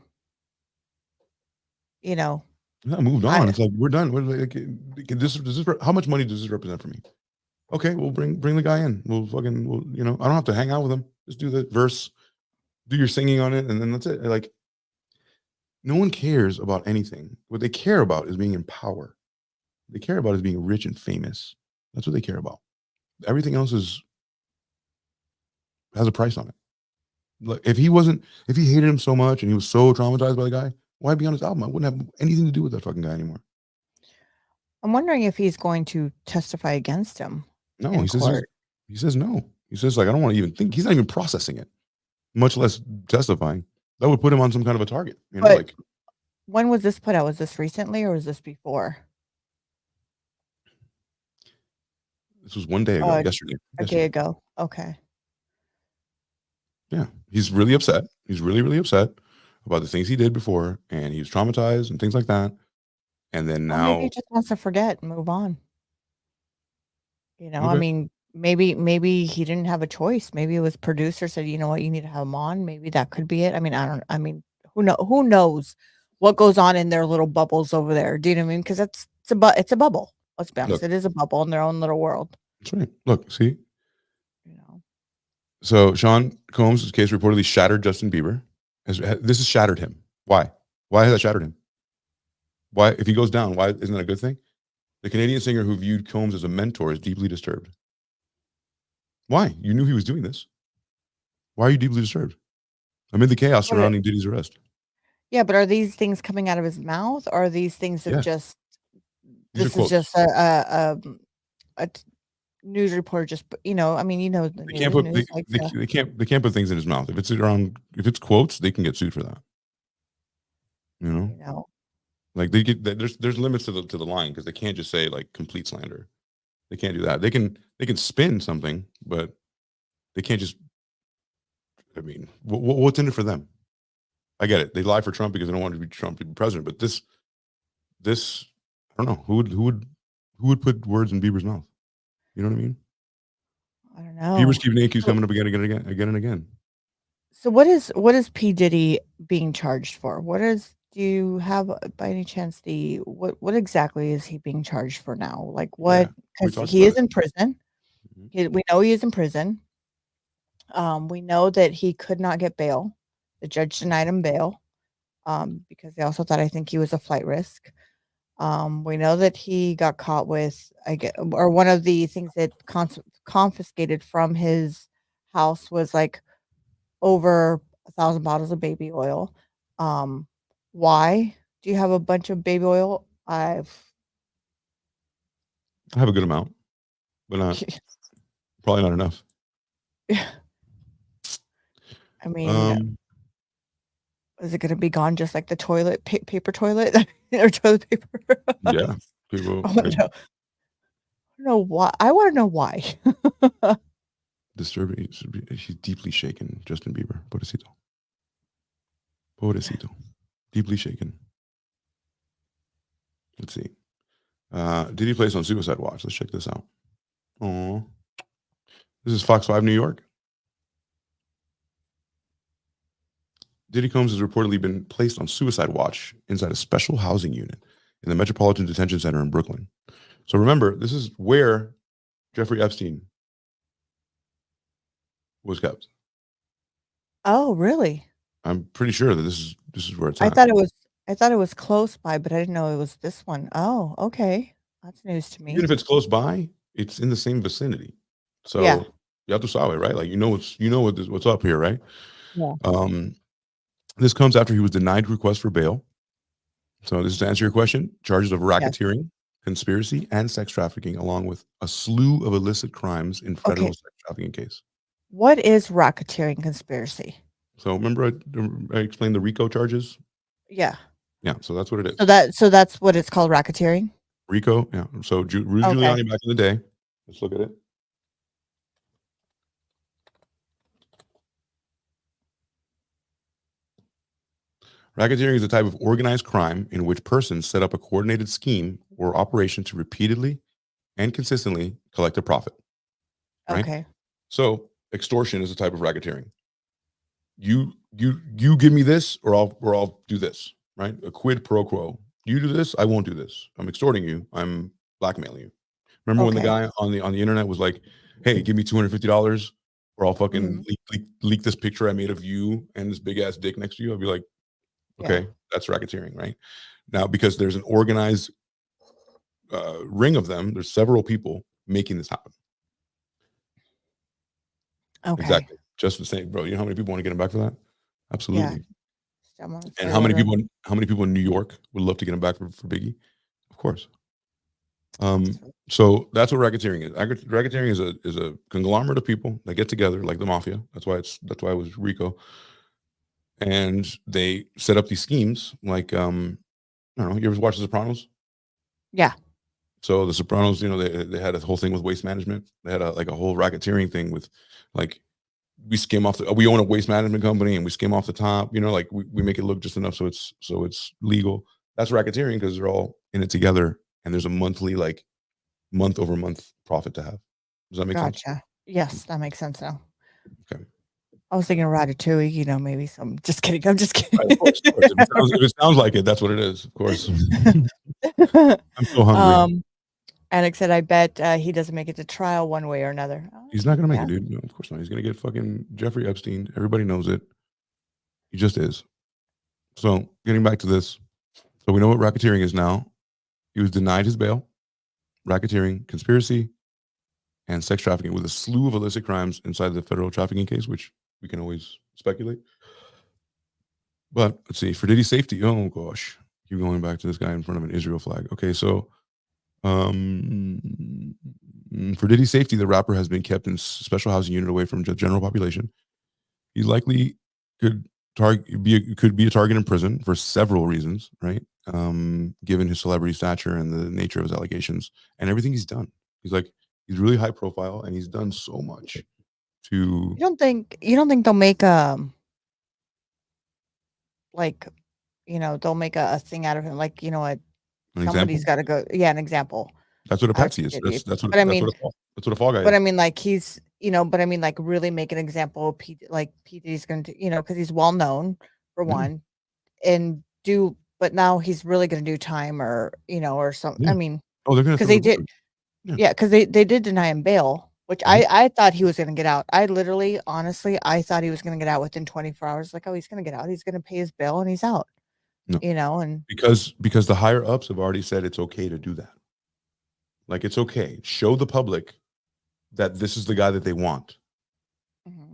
You know, Yeah, moved on. It's like we're done. How much money does this represent for me? Okay, we'll bring the guy in. We'll I don't have to hang out with him. Just do the verse, do your singing on it, and then that's it. Like, no one cares about anything. What they care about is being in power. They care about is being rich and famous. That's what they care about. Everything else has a price on it. Like, if he hated him so much and he was so traumatized by the guy, why be on his album? I wouldn't have anything to do with that fucking guy anymore. I'm wondering if he's going to testify against him. No, in he court. says no. He says, like, I don't want to even think. He's not even processing it, much less testifying. That would put him on some kind of a target. But when was this put out? Was this recently or was this before? This was one day ago, yesterday. A day ago. Okay. Yeah, he's really upset. He's really, really upset about the things he did before, and he was traumatized and things like that. And then Well, now, maybe he just wants to forget and move on. I Okay. mean, maybe he didn't have a choice. Maybe it was producer said, you know what, you need to have him on. Maybe that could be it. I mean, who knows what goes on in their little bubbles over there? Do you know what I mean? Because it's a bubble. Let's be honest. Look. It is a bubble in their own little world. That's right. Look, see. So Sean Combs' case reportedly shattered Justin Bieber. This has shattered him. Why? Why has that shattered him? Why, if he goes down, why isn't that a good thing? The Canadian singer who viewed Combs as a mentor is deeply disturbed. Why? You knew he was doing this. Why are you deeply disturbed? Amid the chaos surrounding Diddy's arrest. Yeah, but are these things coming out of his mouth, or are these things that just These this is just a news reporter just the They can't put they can't put things in his mouth. If it's quotes, they can get sued for that. Like they get there's limits to the line, because they can't just say like complete slander. They can't do that. They can spin something, but they can't just. I mean, what's in it for them? I get it. They lie for Trump because they don't want to be Trump to be president. But this, I don't know who would put words in Bieber's mouth. You know what I mean? I don't know. Bieber's keeps coming up again and again. So what is P. Diddy being charged for? Do you have by any chance what exactly is he being charged for now? Like what? Because he is in prison. We know he is in prison. We know that he could not get bail. The judge denied him bail because they also thought, I think, he was a flight risk. We know that he got caught with, or one of the things that confiscated from his house was like over 1,000 bottles of baby oil. Why do you have a bunch of baby oil? I have a good amount, but not probably not enough. I mean, is it going to be gone just like the toilet paper toilet or toilet paper? Yeah, people. I want to know why. I want to know why. Disturbing. She's deeply shaken. Justin Bieber, pobrecito, deeply shaken. Let's see. Did he place on suicide watch? Let's check this out. Oh, this is Fox 5 New York. Diddy Combs has reportedly been placed on suicide watch inside a special housing unit in the Metropolitan Detention Center in Brooklyn. So remember, this is where Jeffrey Epstein was kept. Oh, really? I'm pretty sure that this is where it's I at. thought it was close by, but I didn't know it was this one. Oh, okay. That's news to Even me. if it's close by, it's in the same vicinity. So Yeah. you have to saw it, right? Like what's up here, right? Yeah. This comes after he was denied request for bail. So this is to answer your question: charges of Yes. racketeering, conspiracy, and sex trafficking, along with a slew of illicit crimes in federal Okay. sex trafficking case. What is racketeering conspiracy? So remember I explained the RICO charges? Yeah. Yeah, so that's what it is. So that's what it's called, racketeering? RICO, yeah. So Rudy Okay. Giuliani back in the day. Let's look at it. Racketeering is a type of organized crime in which persons set up a coordinated scheme or operation to repeatedly and consistently collect a profit. Right? Okay. So extortion is a type of racketeering. You give me this, or I'll do this. Right? A quid pro quo. You do this, I won't do this. I'm extorting you. I'm blackmailing you. Remember when the Okay. guy on the internet was like, "Hey, give me $250, or I'll fucking Mhm. leak this picture I made of you and this big ass dick next to you." I'd be like, Yeah. "Okay, that's racketeering, right?" Now, because there's an organized ring of them, there's several people making this happen. Okay. Exactly. Just the same, bro. You know how many people want to get him back for that? Yeah. Absolutely. I'm on And side how many order. people in New York would love to get him back for Biggie? Of course. That's right. So that's what racketeering is. Racketeering is a conglomerate of people that get together, like the mafia. That's why it was RICO, and they set up these schemes. Like I don't know. You ever watch The Sopranos? Yeah. So The Sopranos, you know, they had a whole thing with waste management. They had a whole racketeering thing with, like, we own a waste management company and we skim off the top. You know, like we make it look just enough so it's legal. That's racketeering because they're all in it together, and there's a monthly, like, month over month profit to have. Does that make sense? Gotcha. Yes, that makes sense now. Okay. I was thinking Ratatouille, you know, maybe some just kidding. I'm just Right, kidding. of course. If it sounds like it, that's what it is. Of course. I'm so hungry. Alex said, I bet he doesn't make it to trial one way or another. He's not gonna make Yeah. it, dude. No, of course not. He's gonna get fucking Jeffrey Epstein. Everybody knows it. He just is. So getting back to this. So we know what racketeering is now. He was denied his bail. Racketeering, conspiracy, and sex trafficking, with a slew of illicit crimes inside the federal trafficking case, which we can always speculate. But let's see, for Diddy's safety, oh gosh, keep going back to this guy in front of an Israel flag. Okay, so for Diddy's safety, the rapper has been kept in special housing unit away from the general population. He likely could be a target in prison for several reasons, right? Given his celebrity stature and the nature of his allegations and everything he's done. He's really high profile, and he's done so much to. You don't think they'll make like, you know, they'll make a thing out of him, like, you know what, An somebody's example? got to go. Yeah, an example. That's what a Out patsy is. Diddy. That's what But I that's mean, what a fall guy but is. I mean, like, he's, you know, but I mean, like, really make an example of P. Like, PD's going to, you know, because he's well known for Yeah. one, and but now he's really going to do time, or, you know, or something. Yeah. I mean, Oh, they're gonna because throw they the book. did. Yeah. Yeah, because they did deny him bail, which Mhm. I thought he was going to get out. I literally, honestly, I thought he was going to get out within 24 hours. Like, oh, he's going to get out. He's going to pay his bill and he's out. No. You know, and Because the higher ups have already said it's okay to do that. Like, it's okay. Show the public that this is the guy that they want.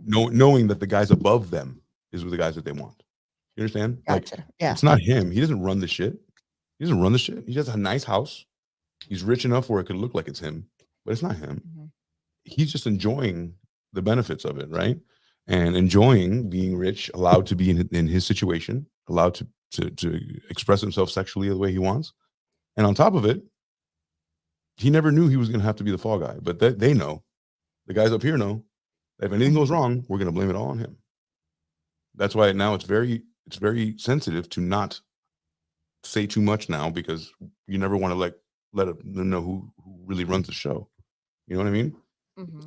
Knowing that the guys above them is the guys that they want. You understand? Gotcha. Like, Yeah. it's not him. He doesn't run the shit. He doesn't run the shit. He has a nice house. He's rich enough where it could look like it's him, but it's not him. He's just enjoying the benefits of it, right? And enjoying being rich, allowed to be in his situation, allowed to express himself sexually the way he wants. And on top of it, he never knew he was going to have to be the fall guy, but they know. The guys up here know that if anything goes wrong, we're going to blame it all on him. That's why now it's very sensitive to not say too much now, because you never want to let them know who really runs the show. You know what I mean?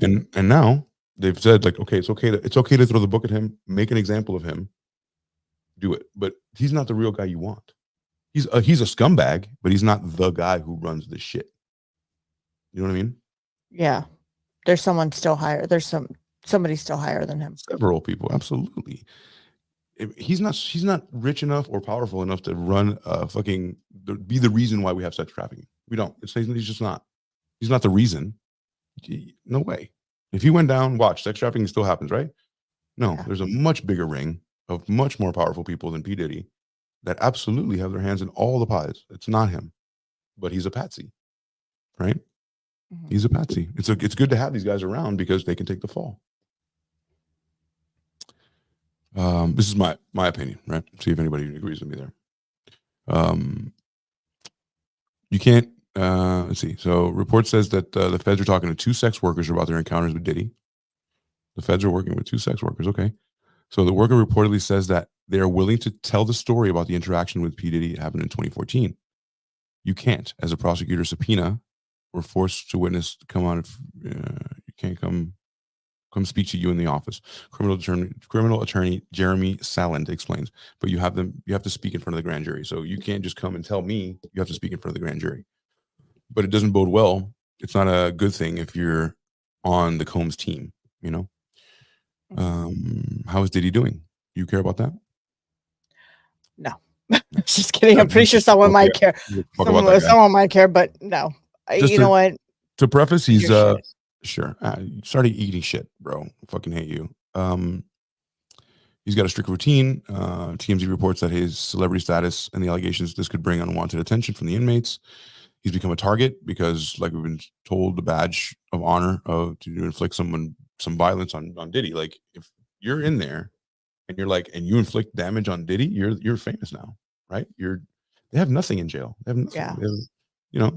And now they've said, like, okay, it's okay to throw the book at him, make an example of him, do it. But he's not the real guy you want. He's a scumbag, but he's not the guy who runs the shit. You know what I mean? Yeah. There's someone still higher. There's somebody still higher than him. Several people, absolutely. He's not rich enough or powerful enough to run be the reason why we have sex trafficking. We don't. He's just not. He's not the reason. No way. If he went down, watch, sex trafficking still happens, right? No, Yeah. there's a much bigger ring of much more powerful people than P. Diddy that absolutely have their hands in all the pies. It's not him, but he's a patsy, right? Mhm. He's a patsy. It's good to have these guys around because they can take the fall. This is my opinion, right? See if anybody agrees with me there. You can't. Let's see. So, report says that the feds are talking to 2 sex workers about their encounters with Diddy. The feds are working with 2 sex workers. Okay. So the worker reportedly says that they are willing to tell the story about the interaction with P. Diddy that happened in 2014. You can't, as a prosecutor subpoena, or forced to witness, come on. You can't come speak to you in the office. Criminal attorney Jeremy Saland explains. But you have to speak in front of the grand jury. So you can't just come and tell me. You have to speak in front of the grand jury. But it doesn't bode well. It's not a good thing if you're on the Combs team, you know? How is Diddy doing? You care about that? No. Just kidding. I'm pretty sure someone might care. Someone might care, but no. You know what? To preface, he's Your shit. sure. You started eating shit, bro. I fucking hate you. He's got a strict routine. TMZ reports that his celebrity status and the allegations this could bring unwanted attention from the inmates. He's become a target because, like we've been told, the badge of honor to inflict someone some violence on Diddy. Like if you're in there and you inflict damage on Diddy, you're famous now, right? They have nothing in jail. They have nothing. Yeah.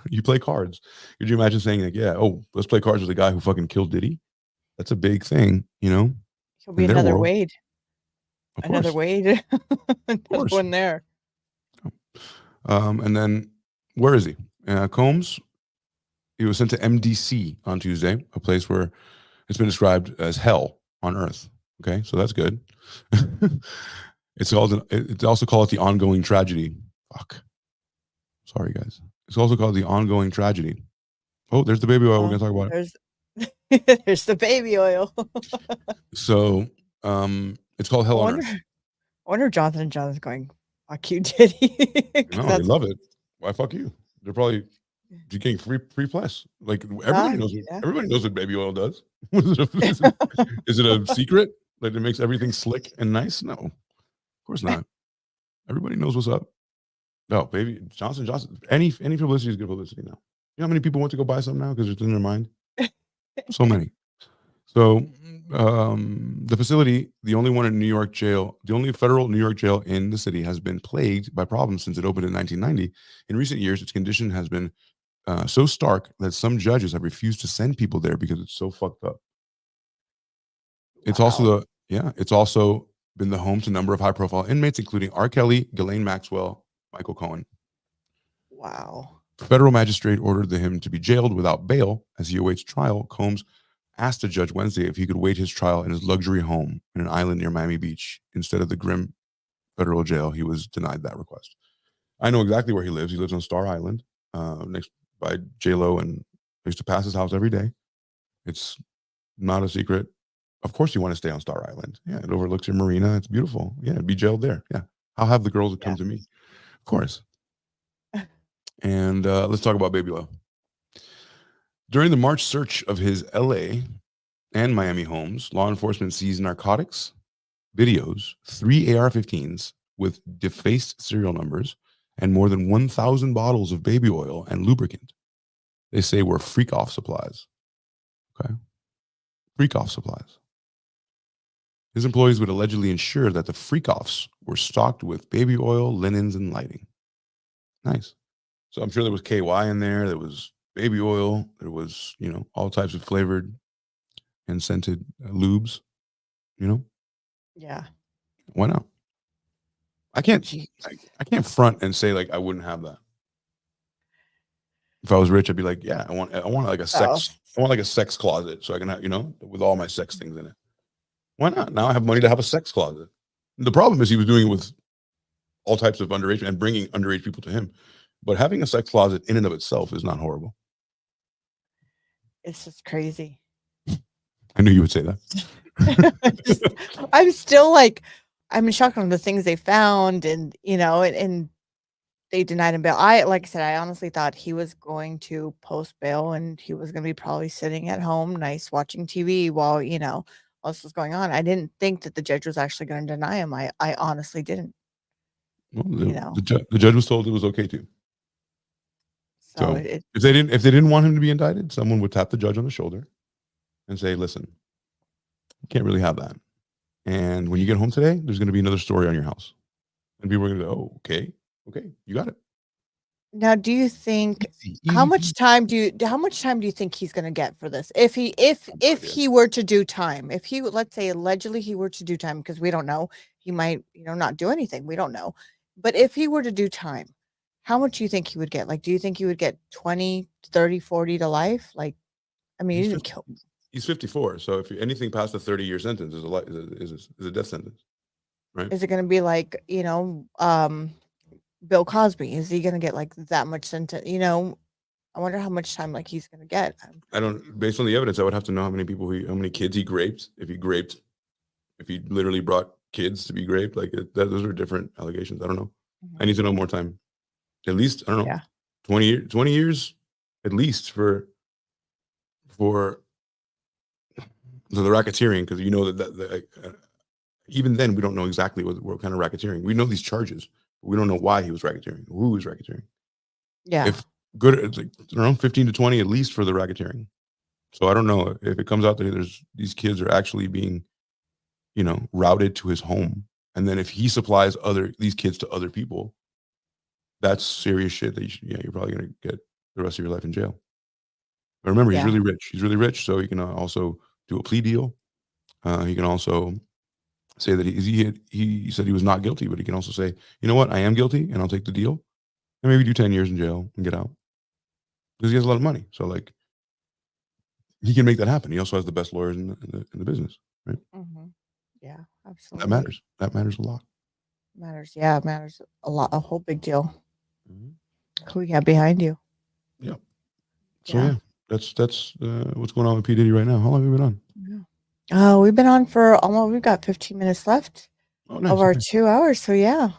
You play cards. Could you imagine saying like, yeah, let's play cards with the guy who fucking killed Diddy? That's a big thing, you know? He'll be another Wade. Another Wade. Another one there. And then where is he? Combs. He was sent to MDC on Tuesday, a place where it's been described as hell on earth. Okay, so that's good. It's also called the ongoing tragedy. Fuck. Sorry, guys. It's also called the ongoing tragedy. Oh, there's the baby oil. We're gonna talk about it. There's the baby oil. So, it's called hell on earth. I wonder if Jonathan and Jonathan's going, fuck you, Diddy. No, they love it. Why fuck you? They're probably getting free press. Like everybody knows. Everybody knows what baby oil does. Is it a secret that it makes everything slick and nice? No, of course not. Everybody knows what's up. No, baby Johnson. Any publicity is good publicity now. You know how many people want to go buy something now because it's in their mind? So many. So the facility, the only one in New York jail, the only federal New York jail in the city, has been plagued by problems since it opened in 1990. In recent years, its condition has been so stark that some judges have refused to send people there because it's so fucked up. It's also been the home to a number of high-profile inmates, including R. Kelly, Ghislaine Maxwell, Michael Cohen. Wow. The federal magistrate ordered him to be jailed without bail as he awaits trial. Combs asked the judge Wednesday if he could wait his trial in his luxury home in an island near Miami Beach instead of the grim federal jail. He was denied that request. I know exactly where he lives. He lives on Star Island, next by J-Lo, and I used to pass his house every day. It's not a secret. Of course you want to stay on Star Island. Yeah, it overlooks your marina. It's beautiful. Yeah, be jailed there. Yeah. I'll have the girls that come to me. Of course. And let's talk about baby oil. During the March search of his LA and Miami homes, law enforcement seized narcotics, videos, 3 AR-15s with defaced serial numbers, and more than 1,000 bottles of baby oil and lubricant. They say were freak-off supplies. Okay? Freak-off supplies. His employees would allegedly ensure that the freak-offs were stocked with baby oil, linens, and lighting. Nice. So I'm sure there was KY in there. There was baby oil. There was, all types of flavored and scented lubes, Yeah. Why not? I can't front and say like I wouldn't have that. If I was rich, I'd be like, yeah, I want like a sex, I want like a sex closet so I can have, with all my sex things in it. Why not? Now I have money to have a sex closet. The problem is he was doing it with all types of underage and bringing underage people to him. But having a sex closet in and of itself is not horrible. It's just crazy. I knew you would say that. I'm still like, I'm shocked on the things they found, and and they denied him bail. Like I said, I honestly thought he was going to post bail and he was going to be probably sitting at home, nice, watching TV while all this was going on. I didn't think that the judge was actually going to deny him. I honestly didn't. Well, You know. the judge was told it was okay to. So if they didn't want him to be indicted, someone would tap the judge on the shoulder and say, "Listen, you can't really have that. And when you get home today, there's going to be another story on your house." And people are going to go, "Oh, okay, you got it." Now, do you think how much time do you think he's going to get for this? If he were to do time, if he, let's say allegedly he were to do time, because we don't know, he might not do anything. We don't know. But if he were to do time, how much do you think he would get? Like, do you think he would get 20, 30, 40 to life? Like, I mean, he didn't kill. He's 54, so if anything past a 30-year sentence is a death sentence, right? Is it going to be like Bill Cosby? Is he going to get like that much sentence? I wonder how much time like he's going to get. I don't. Based on the evidence, I would have to know how many kids he raped. If he literally brought kids to be raped, like those are different allegations. I don't know. I need to know more time. At least I don't know. Yeah. 20 years, at least for the racketeering, because even then we don't know exactly what kind of racketeering. We know these charges, but we don't know why he was racketeering, who was racketeering. Yeah. If good, it's like, 15 to 20 at least for the racketeering. So I don't know if it comes out that these kids are actually being, routed to his home, and then if he supplies these kids to other people, that's serious shit. That you're probably gonna get the rest of your life in jail. But remember, he's really rich. He's really rich, so he can also do a plea deal. He can also say that he said he was not guilty, but he can also say, you know what, I am guilty, and I'll take the deal, and maybe do 10 years in jail and get out, because he has a lot of money. So like, he can make that happen. He also has the best lawyers in the business, right? Mm-hmm. Yeah, absolutely. That matters a lot. It matters a lot. A whole big deal. Mm-hmm. Who you have behind you? Yeah. So yeah, that's what's going on with P. Diddy right now. How long have we been on? Yeah. We've been on for almost. We've got 15 minutes left of our 2 hours. So yeah,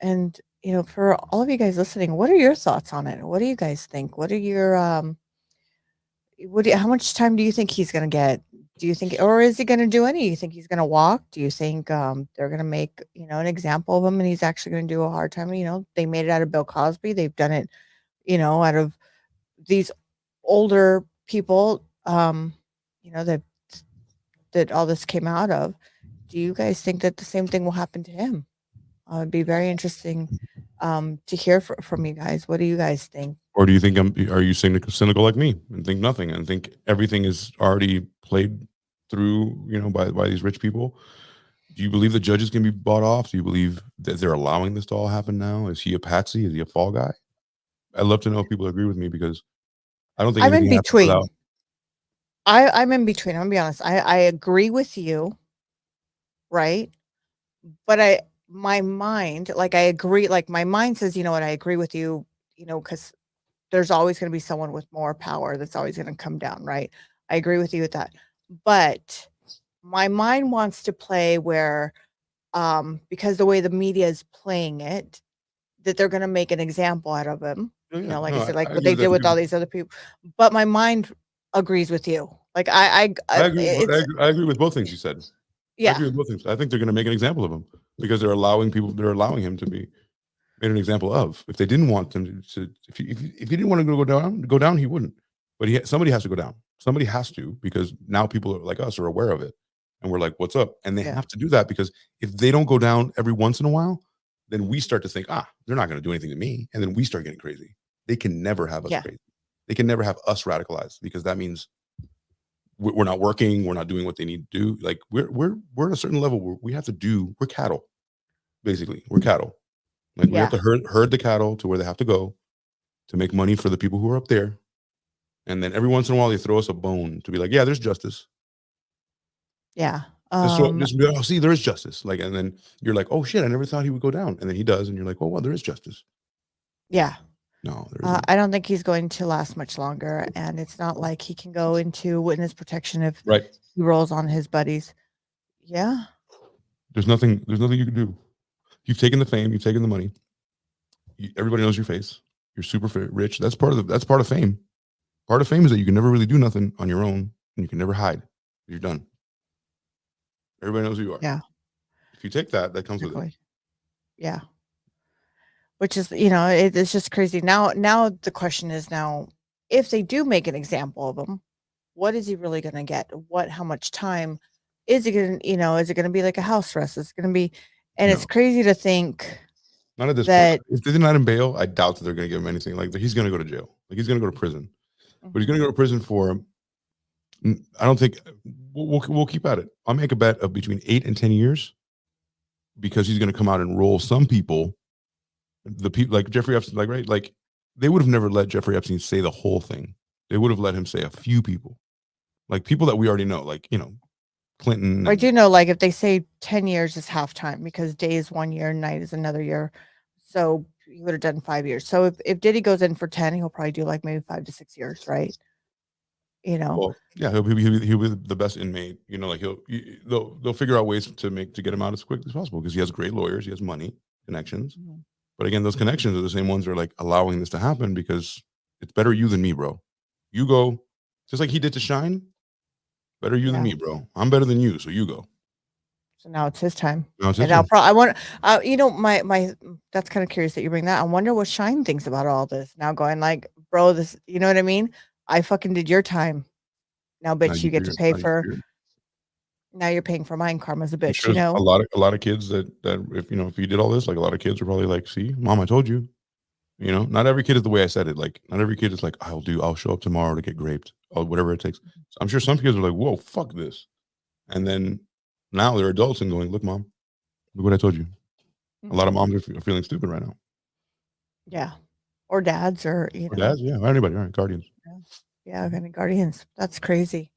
and for all of you guys listening, what are your thoughts on it? What do you guys think? What are your how much time do you think he's going to get? Do you think, or is he going to do any? Do you think he's going to walk? Do you think they're going to make an example of him, and he's actually going to do a hard time? They made it out of Bill Cosby. They've done it, out of these older people, that all this came out of. Do you guys think that the same thing will happen to him? It'd be very interesting to hear from you guys. What do you guys think? Or do you think are you cynical like me and think nothing and think everything is already played through, by these rich people? Do you believe the judges can be bought off? Do you believe that they're allowing this to all happen now? Is he a patsy? Is he a fall guy? I'd love to know if people agree with me, because I don't think I'm in between. I'm in between. I'm gonna be honest. I agree with you, right? But my mind, like, I agree. Like, my mind says, you know what? I agree with you. Because there's always going to be someone with more power that's always going to come down, right? I agree with you with that. But my mind wants to play where, because the way the media is playing it, that they're going to make an example out of him. Like I said, like what they did with all these other people. But my mind agrees with you. Like I agree with both things you said. Yeah. I agree with both things. I think they're going to make an example of him, because they're allowing him to be made an example of. If they didn't want them to if he didn't want to go down, he wouldn't. But somebody has to go down. Somebody has to, because now people like us are aware of it, and we're like, what's up? And they have to do that, because if they don't go down every once in a while, then we start to think, they're not going to do anything to me, and then we start getting crazy. They can never have us crazy. They can never have us radicalized, because that means we're not working, we're not doing what they need to do. Like, we're at a certain level where we have to do. We're cattle, basically. We're cattle. Like, we have to herd the cattle to where they have to go to make money for the people who are up there. And then every once in a while, they throw us a bone to be like, yeah, there's justice. Yeah, Just be like, oh, see, there is justice. Like, and then you're like, oh shit, I never thought he would go down, and then he does, and you're like, oh well, there is justice. Yeah. No, there isn't. I don't think he's going to last much longer, and it's not like he can go into witness protection if Right. he rolls on his buddies. Yeah. There's nothing you can do. You've taken the fame, you've taken the money. Everybody knows your face. You're super rich. That's part of fame. Part of fame is that you can never really do nothing on your own, and you can never hide. You're done. Everybody knows who you are. Yeah. If you take that comes with it. Yeah. Which is, it's just crazy. Now the question is if they do make an example of him, what is he really going to get? How much time is it going to, is it going to be like a house arrest? It's going to be, and it's crazy to think. Not at this point. If they're not in bail, I doubt that they're going to give him anything. Like, he's going to go to jail. Like, he's going to go to prison. But he's going to go to prison for, I don't think, we'll keep at it. I'll make a bet of between 8 and 10 years, because he's going to come out and roll some people. The people like Jeffrey Epstein, like, right? Like, they would have never let Jeffrey Epstein say the whole thing. They would have let him say a few people, like people that we already know, like, Clinton. I do know, like, if they say 10 years is halftime, because day is 1 year, night is another year. So he would have done 5 years. So if Diddy goes in for 10, he'll probably do like maybe 5 to 6 years, right? Well, yeah, he'll be the best inmate. Like, they'll figure out ways to get him out as quickly as possible, because he has great lawyers, he has money, connections. But again, those connections are the same ones that are like allowing this to happen, because it's better you than me, bro. You go, just like he did to Shine. Better you than me, bro. I'm better than you, so you go. So now it's his time. Now it's his and time. I want, my that's kind of curious that you bring that. I wonder what Shine thinks about all this now, going like, bro, this, you know what I mean? I fucking did your time. Now, bitch, you get to pay for. Now you're paying for mine. Karma's a bitch. Sure, a lot of kids that if you did all this, like, a lot of kids are probably like, see, mom, I told you. Not every kid is the way I said it. Like, not every kid is like, I'll show up tomorrow to get graped, or whatever it takes. So I'm sure some kids are like, whoa, fuck this. And then now they're adults and going, look, mom, look what I told you. A lot of moms are feeling stupid right now. Yeah. Or dads, or dads, yeah, or anybody, all right, guardians. Yeah, any guardians. That's crazy.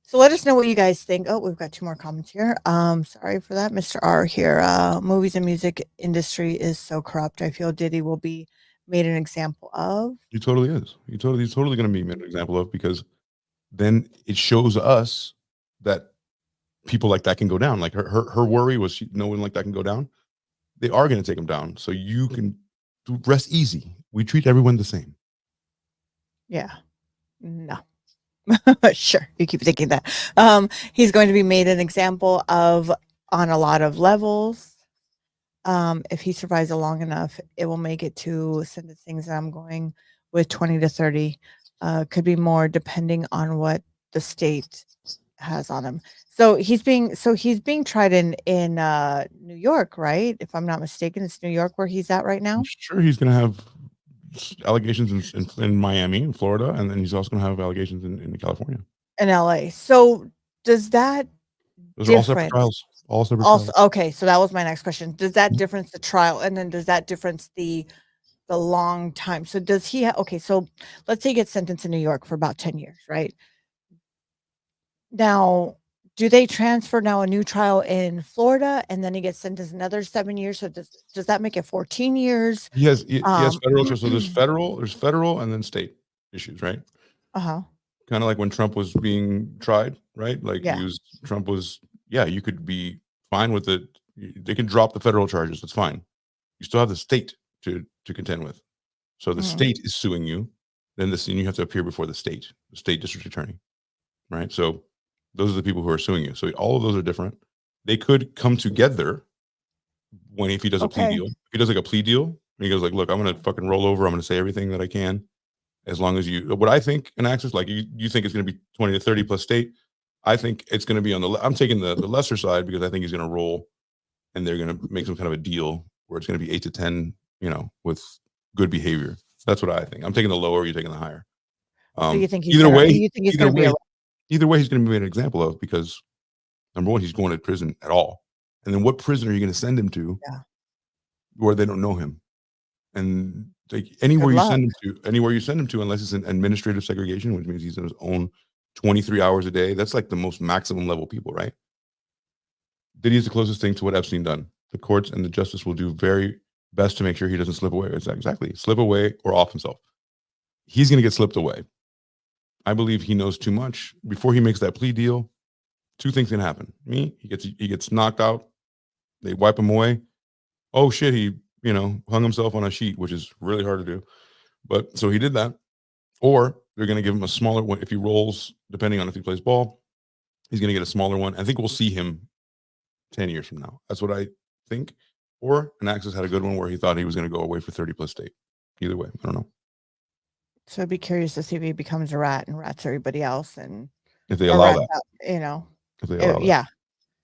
So let us know what you guys think. Oh, we've got 2 more comments here. Sorry for that. Mr. R here. Movies and music industry is so corrupt. I feel Diddy will be made an example of. He totally is. He's totally going to be made an example of, because then it shows us that people like that can go down. Like, her worry was no one like that can go down. They are going to take him down. So you can rest easy. We treat everyone the same. Yeah. No. Sure. You keep thinking that. He's going to be made an example of on a lot of levels. If he survives it long enough, it will make it to sentencing that I'm going with 20 to 30. Could be more, depending on what the state has on him. So he's being tried in New York, right? If I'm not mistaken, it's New York where he's at right now. I'm sure he's going to have allegations in Miami, in Florida, and then he's also going to have allegations in California, in LA. So does that those are all separate trials? All separate trials. Okay, so that was my next question. Does that difference the trial, and then does that difference the long time? So does he okay, so let's say he gets sentenced in New York for about 10 years, right? Now, do they transfer now a new trial in Florida, and then he gets sentenced another 7 years? So does that make it 14 years? Yes, federal. So there's federal, and then state issues, right? Uh-huh. Kind of like when Trump was being tried, right? Like, Trump was, you could be fine with it. They can drop the federal charges. That's fine. You still have the state to contend with. So the state is suing you. Then you have to appear before the state district attorney, right? So those are the people who are suing you. So all of those are different. They could come together if he does a plea deal. If he does like a plea deal, and he goes like, look, I'm going to fucking roll over. I'm going to say everything that I can. As long as what I think an access, like you think it's going to be 20 to 30 plus state. I think it's going to be I'm taking the lesser side, because I think he's going to roll, and they're going to make some kind of a deal where it's going to be 8 to 10, with good behavior. That's what I think. I'm taking the lower, you're taking the higher. So you think either way, he's going to be made an example of, because number one, he's going to prison at all. And then what prison are you going to send him to where they don't know him? And like anywhere you send him to, unless it's an administrative segregation, which means he's in his own 23 hours a day. That's like the most maximum level people, right? Diddy is the closest thing to what Epstein done. The courts and the justice will do very best to make sure he doesn't slip away. Exactly. Slip away or off himself. He's going to get slipped away. I believe he knows too much. Before he makes that plea deal, two things can happen. He gets knocked out. They wipe him away. Oh shit, he hung himself on a sheet, which is really hard to do. But so he did that. Or they're going to give him a smaller one. If he rolls, depending on if he plays ball, he's going to get a smaller one. I think we'll see him 10 years from now. That's what I think. Or Anaxis had a good one where he thought he was going to go away for 30 plus state. Either way, I don't know. So I'd be curious to see if he becomes a rat and rats everybody else, and if they allow that, out, if they allow that. Yeah.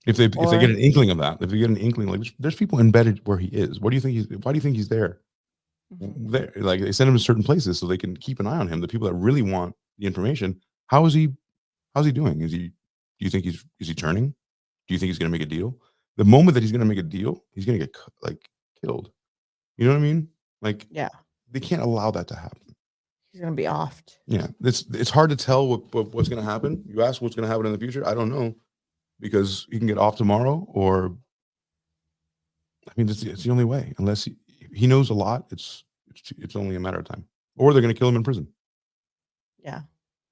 If they get an inkling of that, if they get an inkling, like there's people embedded where he is. Why do you think he's there? Mhm. There, like they send him to certain places so they can keep an eye on him. The people that really want the information. How's he doing? Is he turning? Do you think he's going to make a deal? The moment that he's going to make a deal, he's going to get killed. You know what I mean? Like, Yeah, they can't allow that to happen. he's gonna be offed. Yeah, it's hard to tell what's going to happen. You ask what's going to happen in the future. I don't know, because he can get off tomorrow, or I mean, it's the only way. Unless he knows a lot, it's only a matter of time. Or they're going to kill him in prison. Yeah.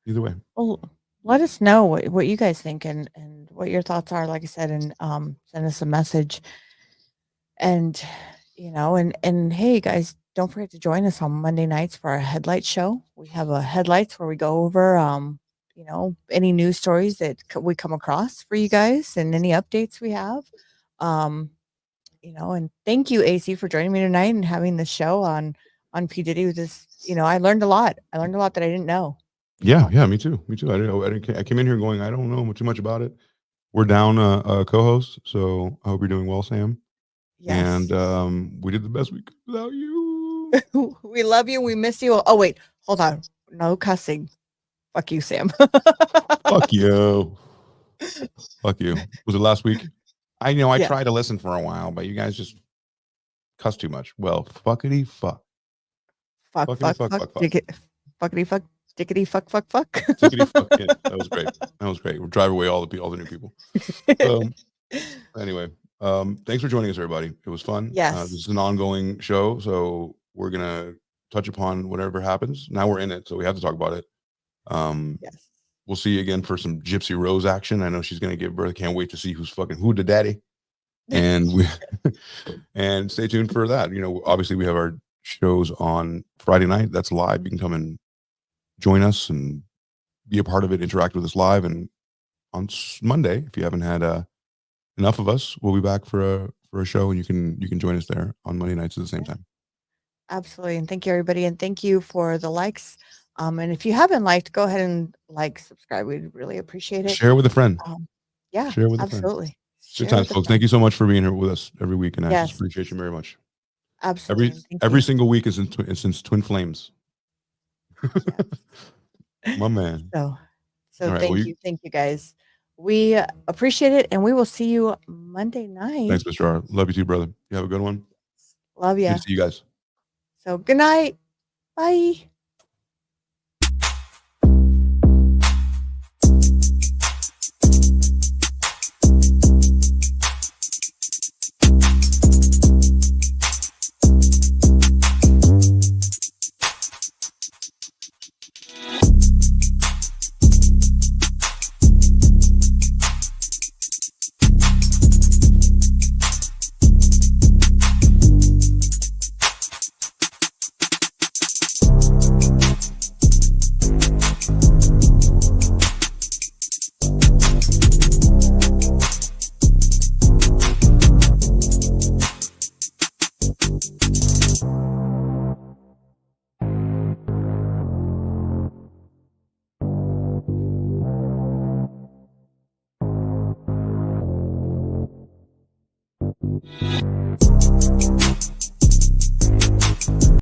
Either way. Well, let us know what you guys think and what your thoughts are. Like I said, and send us a message. And and hey, guys, don't forget to join us on Monday nights for our headlight show. We have a headlights where we go over any news stories that we come across for you guys and any updates we have. And thank you, AC, for joining me tonight and having the show on P Diddy with this. I learned a lot. I learned a lot that I didn't know. Yeah, me too. I didn't know. I came in here going, I don't know too much about it. We're down a co-host, so I hope you're doing well, Sam. Yes. And we did the best we could without you. We love you. We miss you. Oh wait, hold on. No cussing. Fuck you, Sam. Fuck you. Fuck you. Was it last week? I Yeah. tried to listen for a while, but you guys just cuss too much. Well, fuckity fuck. Fuck. Fuckity fuck. Fuckity fuck. Dickity fuck. Tickety fuck. Yeah, that was great. We'll drive away all the new people. Anyway, thanks for joining us, everybody. It was fun. Yes. This is an ongoing show, so we're gonna touch upon whatever happens. Now we're in it, so we have to talk about it. Yes. We'll see you again for some Gypsy Rose action. I know she's gonna give birth. Can't wait to see who the daddy. And and stay tuned for that. Obviously we have our shows on Friday night. That's live. You can come and join us and be a part of it. Interact with us live. And on Monday, if you haven't had enough of us, we'll be back for a show, and you can join us there on Monday nights at the same time. Absolutely. And thank you, everybody. And thank you for the likes. And if you haven't liked, go ahead and subscribe. We'd really appreciate it. Share with a friend. Yeah, share with absolutely. a friend. Good times, folks. Thank you so much for being here with us every week, and I just appreciate you very much. Absolutely. Every single week is since Twin Flames. My man. So right, thank you guys. We appreciate it, and we will see you Monday night. Thanks, Mr. R. Love you too, brother. You have a good one. Love you. Good to see you guys. So good night. Bye.